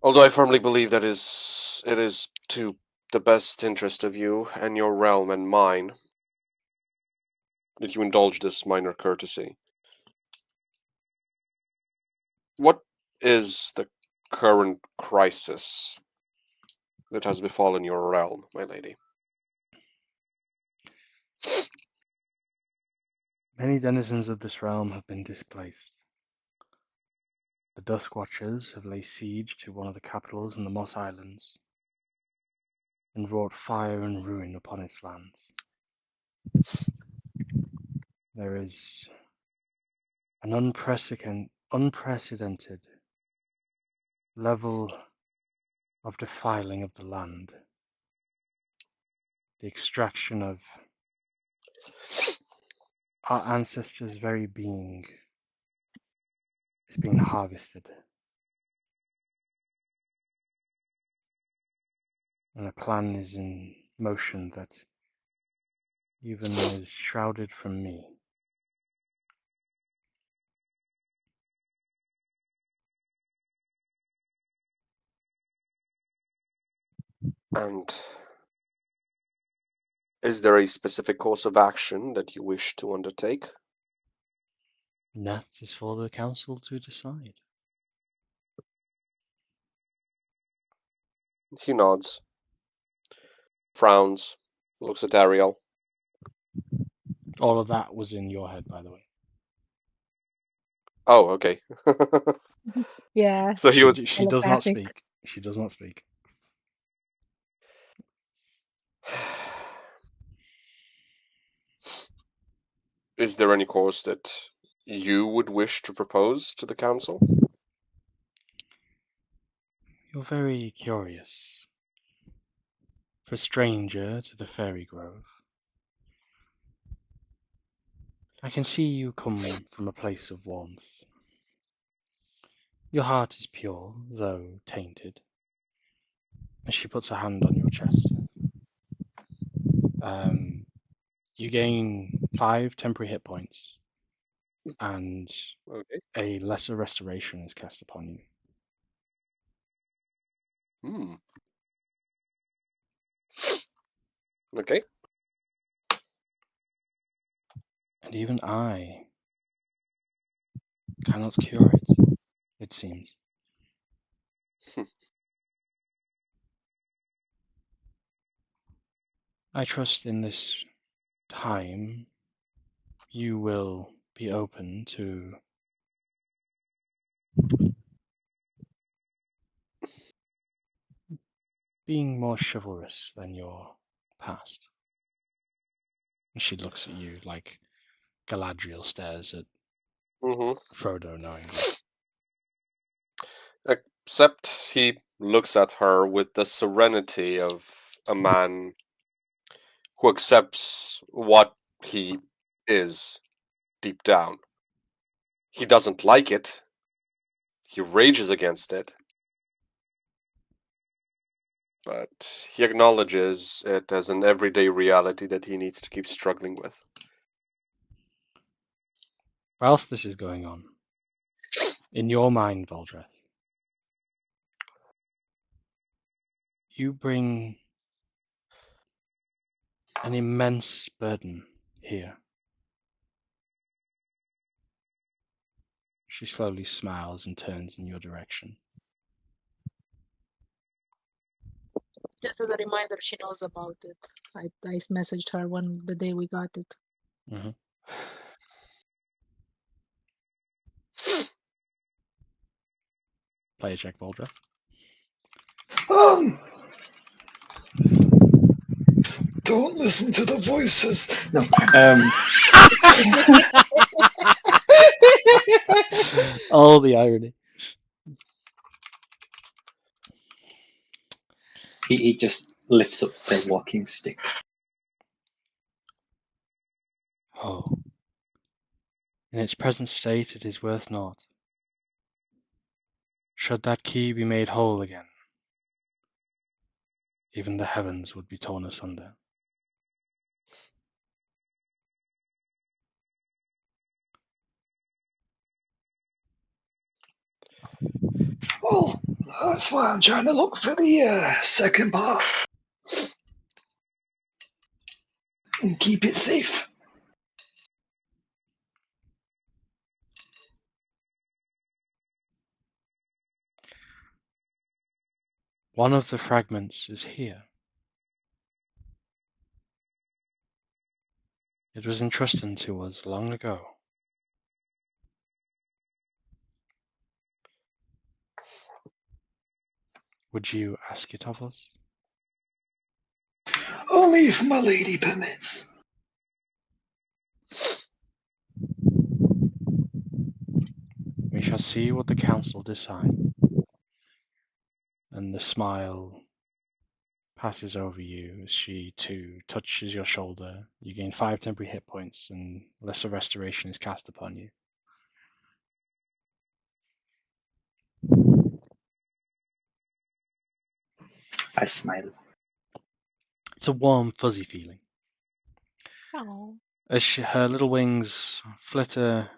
Although I firmly believe that it is to the best interest of you and your realm and mine that you indulge this minor courtesy. What is the current crisis that has befallen your realm, my lady? Many denizens of this realm have been displaced. The Dusk Watchers have laid siege to one of the capitals in the Moss Islands and wrought fire and ruin upon its lands. There is an unprecedented level of defiling of the land. The extraction of our ancestors' very being is being harvested. And a plan is in motion that even is shrouded from me. And is there a specific course of action that you wish to undertake? That is for the council to decide. He nods, frowns, looks at Ariel. All of that was in your head, by the way. Oh, okay. yeah, So he was. She does not telepathic. speak. She does not speak. Is there any course that you would wish to propose to the council? You're very curious. For stranger to the fairy grove, I can see you come from a place of warmth. Your heart is pure, though tainted. And she puts her hand on your chest. You gain 5 temporary hit points, and Okay. a lesser restoration is cast upon you. Hmm. Okay. And even I cannot cure it, it seems. I trust in this time you will be open to being more chivalrous than your past. And she looks at you like Galadriel stares at Mm-hmm. Frodo knowingly. Except he looks at her with the serenity of a man who accepts what he is deep down. He doesn't like it. He rages against it. But he acknowledges it as an everyday reality that he needs to keep struggling with. Whilst this is going on, in your mind, Voldreth, you bring an immense burden here. She slowly smiles and turns in your direction. Just as a reminder, she knows about it. I messaged her the day we got it. Mm-hmm. Play a check, Voldreth. Don't listen to the voices. No. Oh, the irony. He just lifts up their walking stick. Oh. In its present state, it is worth naught. Should that key be made whole again, even the heavens would be torn asunder. Well, that's why I'm trying to look for the second part and keep it safe. One of the fragments is here. It was entrusted to us long ago. Would you ask it of us? Only if my lady permits. We shall see what the council decide. And the smile passes over you as she too touches your shoulder. You gain 5 temporary hit points and lesser restoration is cast upon you. I smile. It's a warm, fuzzy feeling. Oh. As her little wings flitter,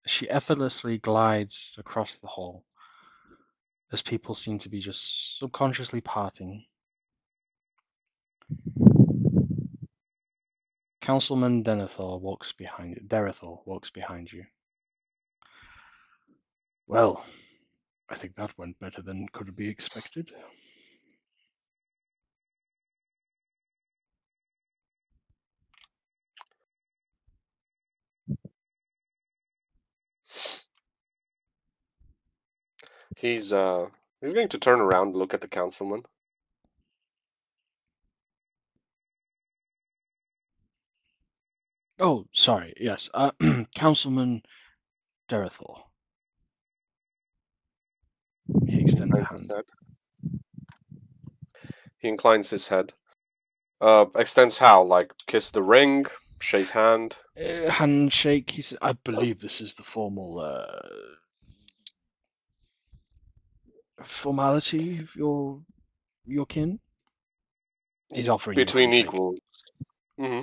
she effortlessly glides across the hall, as people seem to be just subconsciously parting. Councilman Denethor walks behind you. Well, I think that went better than could be expected. He's going to turn around and look at the councilman. Oh, sorry, yes. Councilman Derethor. He extends a hand. He inclines his head. Extends how? Like kiss the ring? shake hand. Handshake. He said, "I believe this is the formal formality of your kin." He's offering you a Between handshake. equals. hmm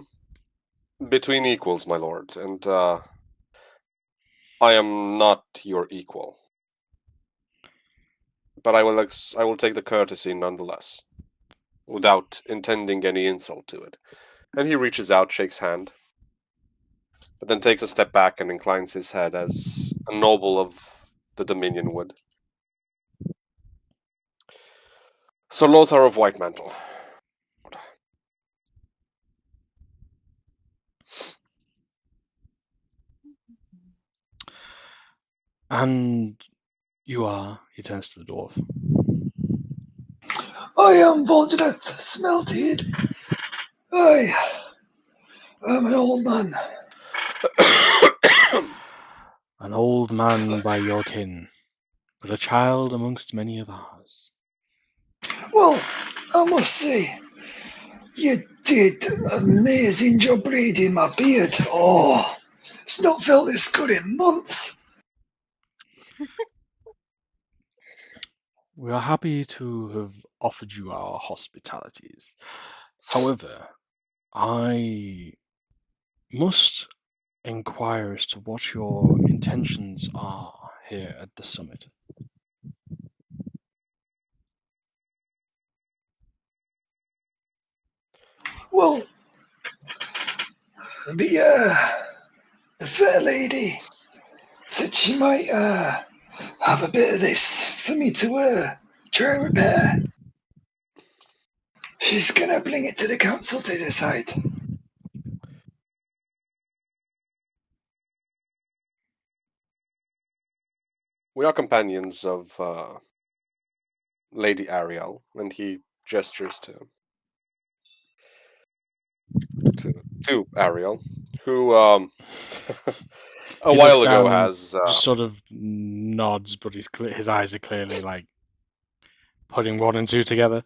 Between equals, my lord, and I am not your equal, but I will take the courtesy nonetheless, without intending any insult to it. And he reaches out, shakes hand, but then takes a step back and inclines his head as a noble of the Dominion would. Sir Lothar of Whitemantle. And you are, he turns to the dwarf. I am Voldreth Smelted. I am an old man. An old man by your kin, but a child amongst many of ours. Well, I must say, you did an amazing job braiding my beard. Oh, it's not felt this good in months. We are happy to have offered you our hospitalities. However, I must inquire as to what your intentions are here at the summit. Well, the fair lady said she might have a bit of this for me to try and repair. She's gonna bring it to the council to decide. We are companions of Lady Ariel, and he gestures to Ariel, who a He looks while ago down and has just sort of nods, but his eyes are clearly like putting one and two together.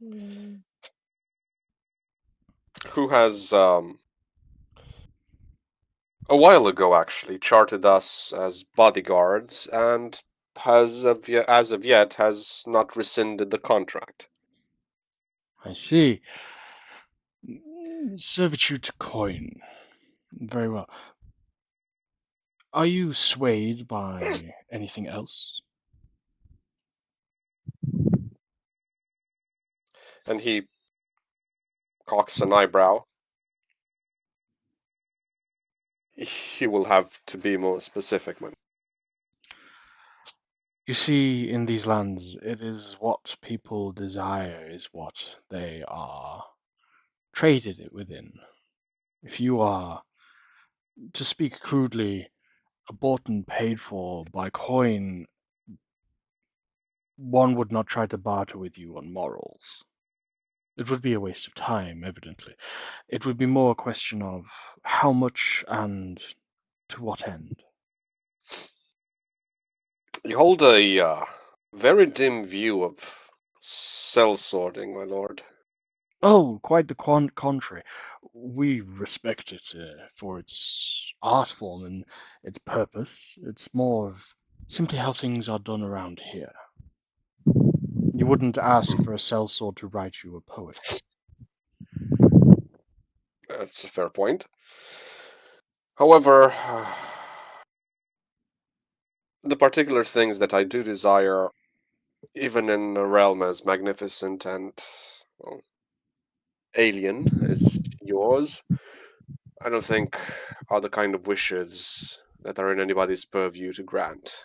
Mm. who has a while ago actually charted us as bodyguards and as of yet has not rescinded the contract. I see. Servitude to coin. Very well. Are you swayed by anything else? And he cocks an eyebrow. He will have to be more specific, man. You see, in these lands, it is what people desire is what they are traded it within. If you are, to speak crudely, bought and paid for by coin, one would not try to barter with you on morals. It would be a waste of time, evidently. It would be more a question of how much and to what end. You hold a very dim view of cell sorting, my lord. Oh, quite the contrary. We respect it for its art form and its purpose. It's more of simply how things are done around here. You wouldn't ask for a sellsword to write you a poetry. That's a fair point. However, the particular things that I do desire, even in a realm as magnificent and, well, alien as yours, I don't think are the kind of wishes that are in anybody's purview to grant.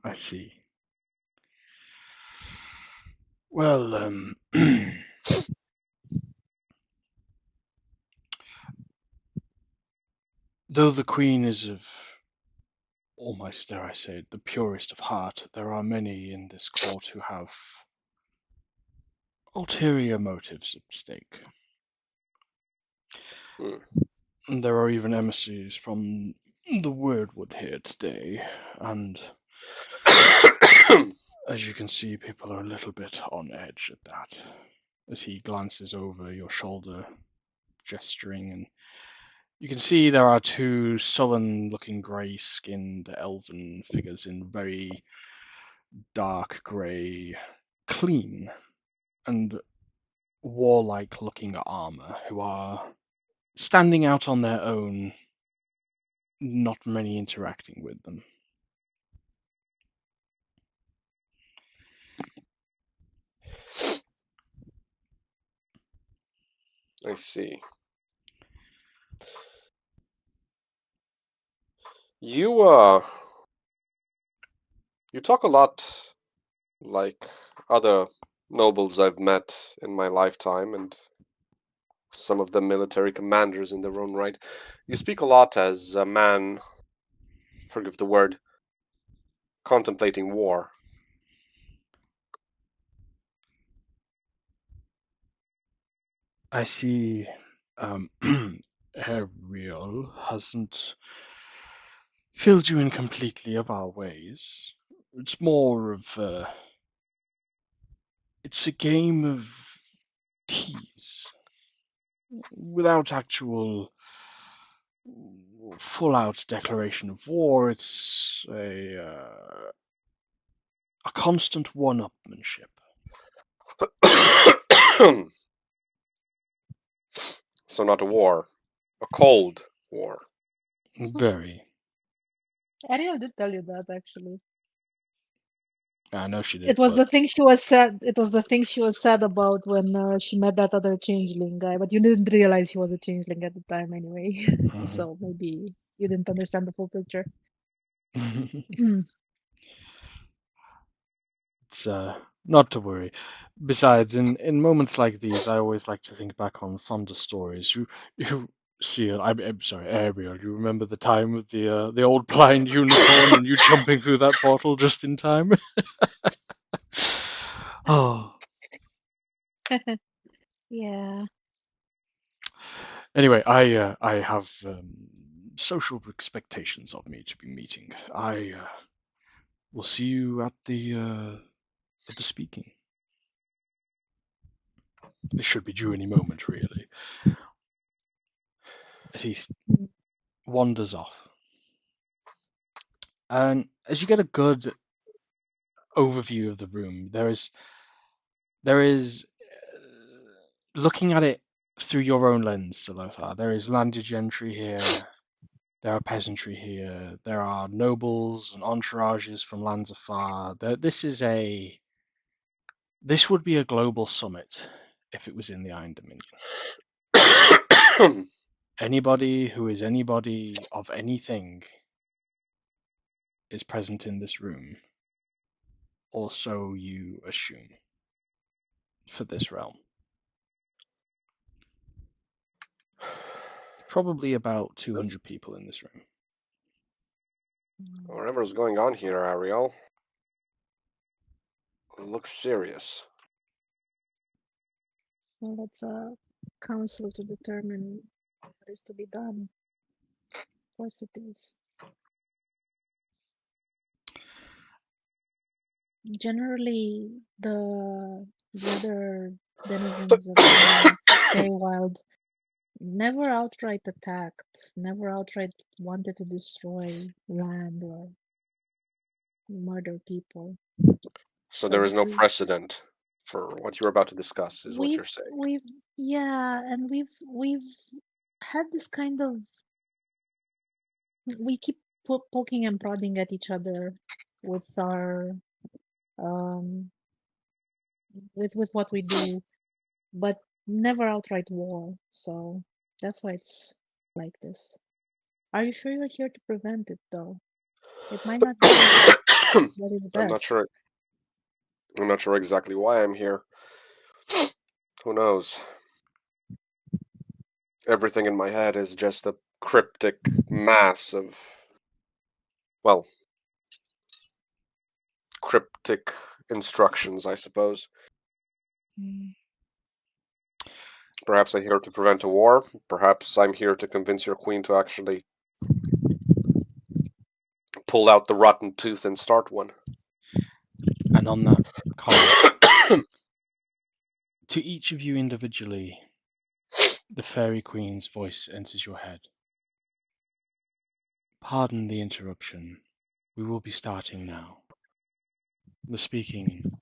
I see. Well, though the Queen is of almost, dare I say, the purest of heart, there are many in this court who have ulterior motives at stake. Hmm. There are even emissaries from the Wordwood here today, and As you can see, people are a little bit on edge at that. As he glances over your shoulder, gesturing, and you can see there are two sullen-looking grey-skinned elven figures in very dark grey, clean and warlike-looking armor, who are standing out on their own, not many interacting with them. I see. You talk a lot like other nobles I've met in my lifetime, and some of them military commanders in their own right. You speak a lot as a man, forgive the word, contemplating war. I see Ariel hasn't filled you in completely of our ways. It's more of it's a game of tease without actual full-out declaration of war. It's a constant one-upmanship. So not a war, a cold war. Very. Ariel did tell you that actually. I know she did. It was but the thing she was said. It was the thing she was sad about when she met that other changeling guy. But you didn't realize he was a changeling at the time, anyway. So maybe you didn't understand the full picture. It's not to worry. Besides, in moments like these, I always like to think back on fonder stories. You see, I'm sorry, Ariel. You remember the time with the old blind unicorn and you jumping through that portal just in time? Oh. Yeah. Anyway, I have social expectations of me to be meeting. I will see you at the speaking. It should be due any moment, really. As he wanders off. And as you get a good overview of the room, there is looking at it through your own lens, Salothar. There is landed gentry here, there are peasantry here, there are nobles and entourages from lands afar. This would be a global summit if it was in the Iron Dominion. Anybody who is anybody of anything is present in this room, or so you assume, for this realm. Probably about 200 people in this room. Whatever's going on here, Ariel, looks serious. Well, it's a council to determine what is to be done. Of course, it is. Generally, the other denizens of the Feywild never outright attacked, never outright wanted to destroy land or murder people. So there is no we've precedent for what you're about to discuss, is what you're saying. and we've had this kind of, we keep poking and prodding at each other with our um with what we do, but never outright war. So that's why it's like this. Are you sure you're here to prevent it, though? It might not be what is I'm not best. sure. I'm not sure exactly why I'm here. Who knows? Everything in my head is just a cryptic mass of, well, cryptic instructions, I suppose. Mm. Perhaps I'm here to prevent a war. Perhaps I'm here to convince your queen to actually pull out the rotten tooth and start one. And on that comment, to each of you individually, the Fairy Queen's voice enters your head. Pardon the interruption. We will be starting now. The speaking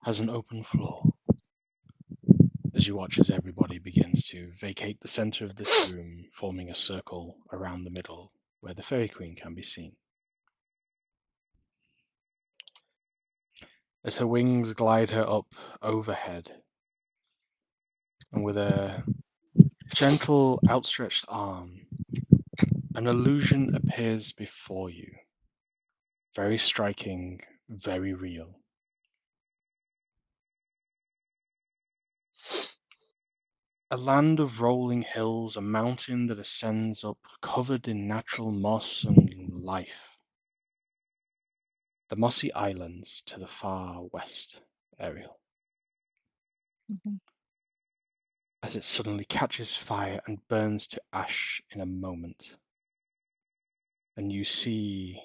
has an open floor. As you watch as everybody begins to vacate the center of this room, forming a circle around the middle where the Fairy Queen can be seen. As her wings glide her up overhead, and with a gentle outstretched arm, an illusion appears before you. Very striking, very real. A land of rolling hills, a mountain that ascends up, covered in natural moss and life. The mossy islands to the far west, Ariel. Mhm. As it suddenly catches fire and burns to ash in a moment. And you see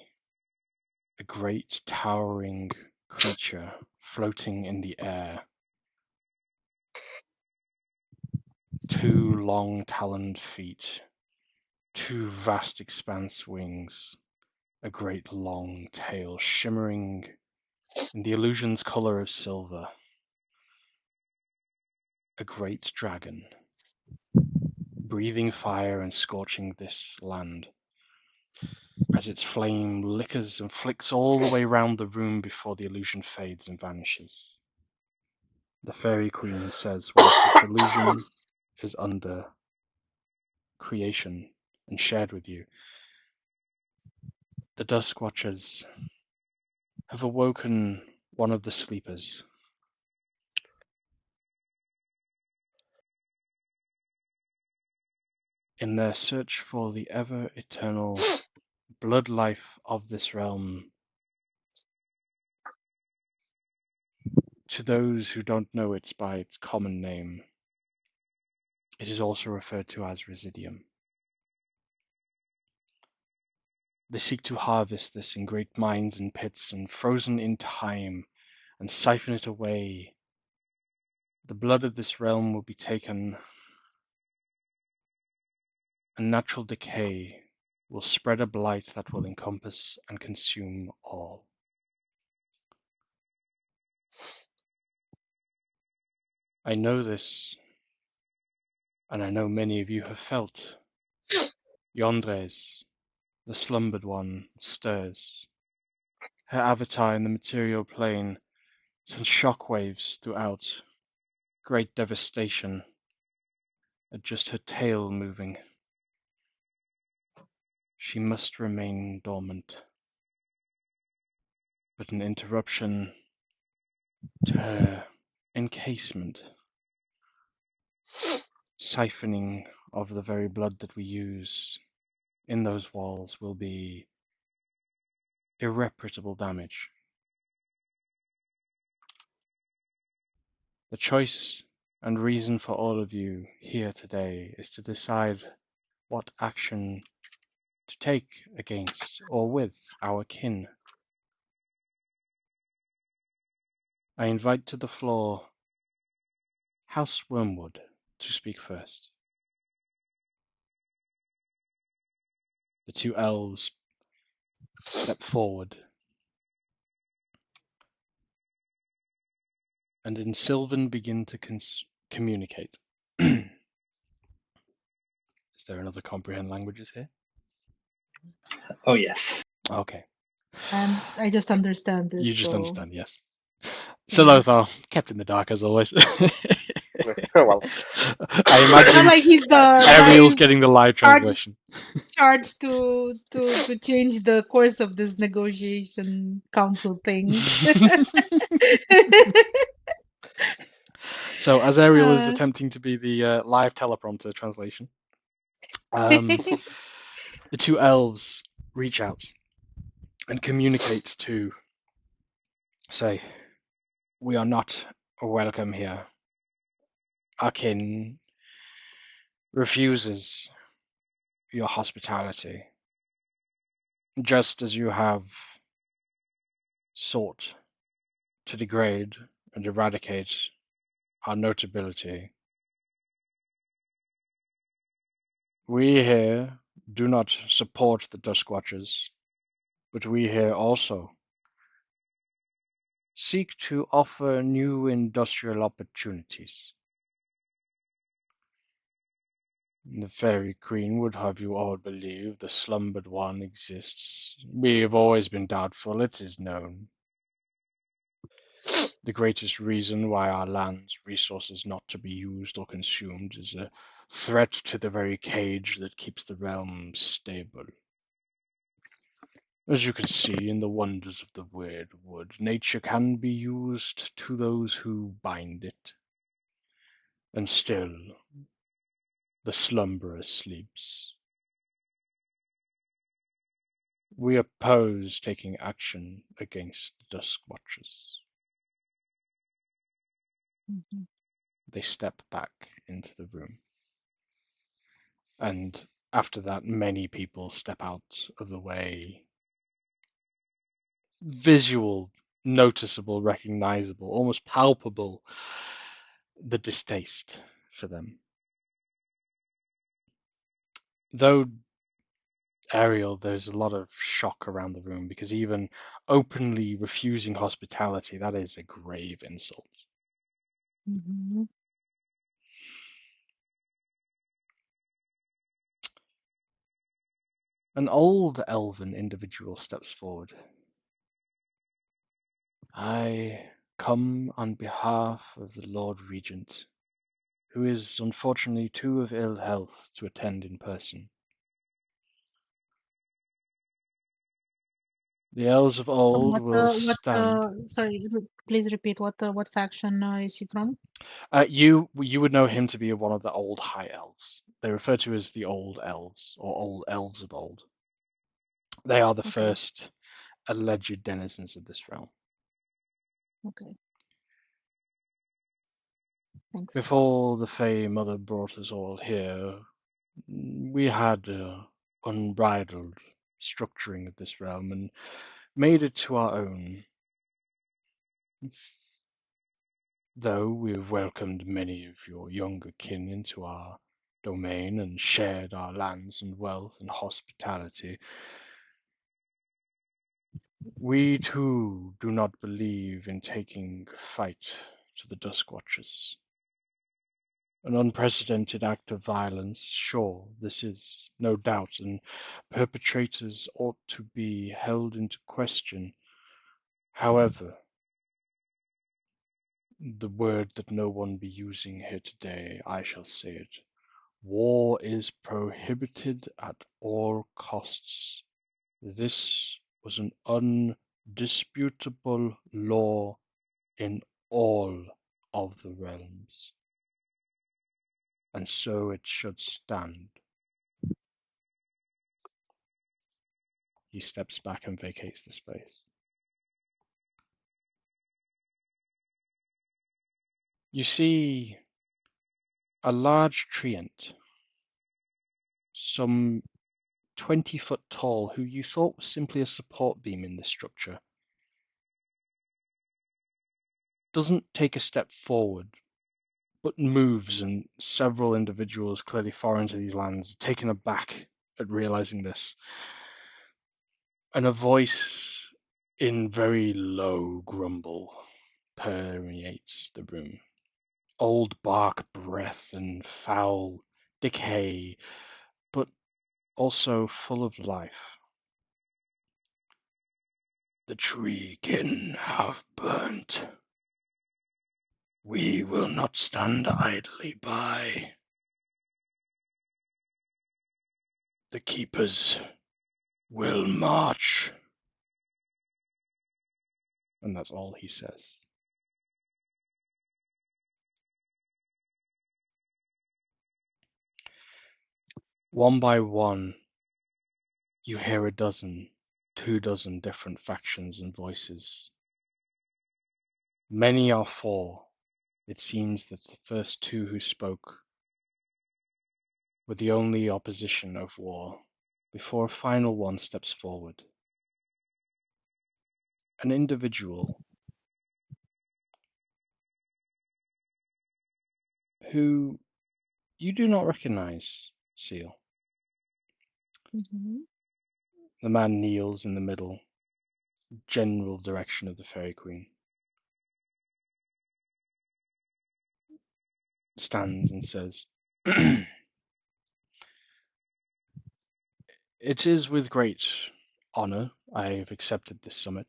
a great towering creature floating in the air. Two long taloned feet, two vast expanse wings, a great long tail shimmering in the illusion's color of silver. A great dragon, breathing fire and scorching this land, as its flame lickers and flicks all the way round the room before the illusion fades and vanishes. The Fairy Queen says once this illusion is under creation and shared with you, the Dusk Watchers have awoken one of the sleepers. In their search for the ever-eternal blood life of this realm, to those who don't know it by its common name, it is also referred to as Residium. They seek to harvest this in great mines and pits and frozen in time and siphon it away. The blood of this realm will be taken, and natural decay will spread a blight that will encompass and consume all. I know this, and I know many of you have felt. Yondres, the slumbered one, stirs. Her avatar in the material plane sends shockwaves throughout. Great devastation at just her tail moving. She must remain dormant. But an interruption to her encasement, siphoning of the very blood that we use in those walls, will be irreparable damage. The choice and reason for all of you here today is to decide what action to take against or with our kin. I invite to the floor House Wormwood to speak first. The two elves step forward, and in Sylvan begin to communicate. Is there another comprehend languages here? Oh, yes. Okay, I just understand it, you just so understand, yes. So yeah. Lothar, kept in the dark as always. Well, I It's not imagine like he's the Ariel's guy getting the live charged translation. charged to change the course of this negotiation council thing. So as Ariel is Uh, attempting to be the live teleprompter translation, the two elves reach out and communicate to say, "We are not welcome here. Our kin refuses your hospitality, just as you have sought to degrade and eradicate our notability. We here do not support the Dusk Watchers, but we here also seek to offer new industrial opportunities. The Fairy Queen would have you all believe the slumbered one exists. We have always been doubtful, it is known. The greatest reason why our land's resources not to be used or consumed is a threat to the very cage that keeps the realm stable. As you can see in the wonders of the weird wood, nature can be used to those who bind it. And still, the slumberer sleeps. We oppose taking action against the Dusk Watchers. Mhm. They step back into the room. And after that, many people step out of the way. Visual, noticeable, recognizable, almost palpable, the distaste for them. Though, Ariel, there's a lot of shock around the room because even openly refusing hospitality, that is a grave insult. Mhm. An old elven individual steps forward. I come on behalf of the Lord Regent, who is unfortunately too of ill health to attend in person. The elves of From old what? will stand. Sorry, please repeat. What faction is he from? You would know him to be one of the old high elves. They refer to as the old elves or old elves of old. They are the Okay. first alleged denizens of this realm. Okay. Thanks. Before the Fey Mother brought us all here, we had unbridled structuring of this realm and made it to our own. Though we have welcomed many of your younger kin into our domain and shared our lands and wealth and hospitality, we too do not believe in taking fight to the Dusk Watchers. An unprecedented act of violence, sure, this is, no doubt, and perpetrators ought to be held into question. However, the word that no one be using here today, I shall say it. War is prohibited at all costs. This was an undisputable law in all of the realms, and so it should stand. He steps back and vacates the space. You see a large treant, some 20 foot tall, who you thought was simply a support beam in this structure, doesn't take a step forward, but moves, and several individuals clearly foreign to these lands are taken aback at realizing this. And a voice in very low grumble permeates the room. Old bark breath and foul decay, but also full of life. The tree kin have burnt. We will not stand idly by. The keepers will march. And that's all he says. One by one, you hear a dozen, 2 dozen different factions and voices. Many are for. It seems that the first two who spoke were the only opposition of war, before a final one steps forward. An individual who you do not recognize, Seal. Mhm. The man kneels in the middle, general direction of the Fairy Queen. Stands and says, It is with great honor I have accepted this summit,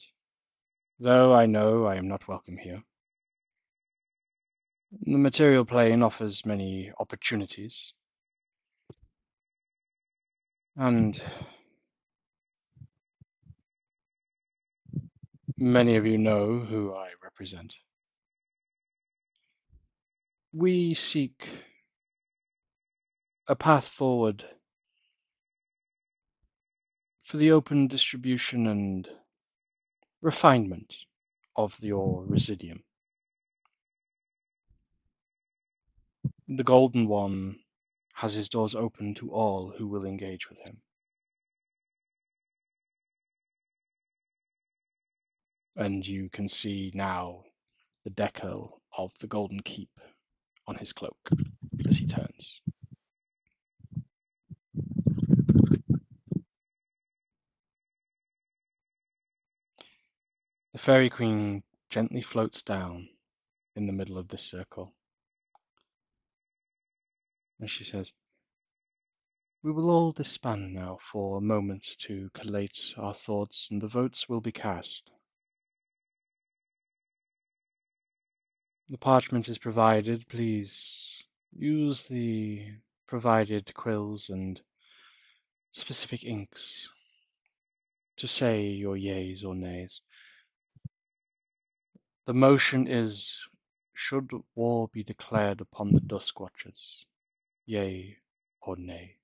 though I know I am not welcome here. The material plane offers many opportunities, and many of you know who I represent. We seek a path forward for the open distribution and refinement of your residium. The Golden One has his doors open to all who will engage with him. And you can see now the decal of the Golden Keep on his cloak as he turns. The Fairy Queen gently floats down in the middle of this circle. And she says, We will all disband now for a moment to collate our thoughts, and the votes will be cast. The parchment is provided. Please use the provided quills and specific inks to say your yeas or nays. The motion is, should war be declared upon the Dusk Watchers, yea or nay.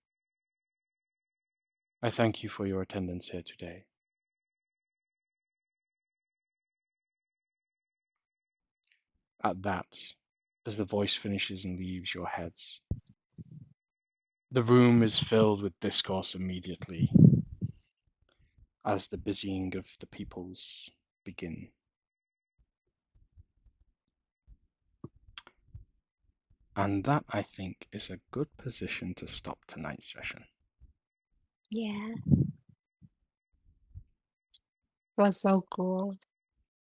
I thank you for your attendance here today. At that, as the voice finishes and leaves your heads, the room is filled with discourse immediately as the busying of the peoples begin. And that, I think, is a good position to stop tonight's session. Yeah. Was so cool.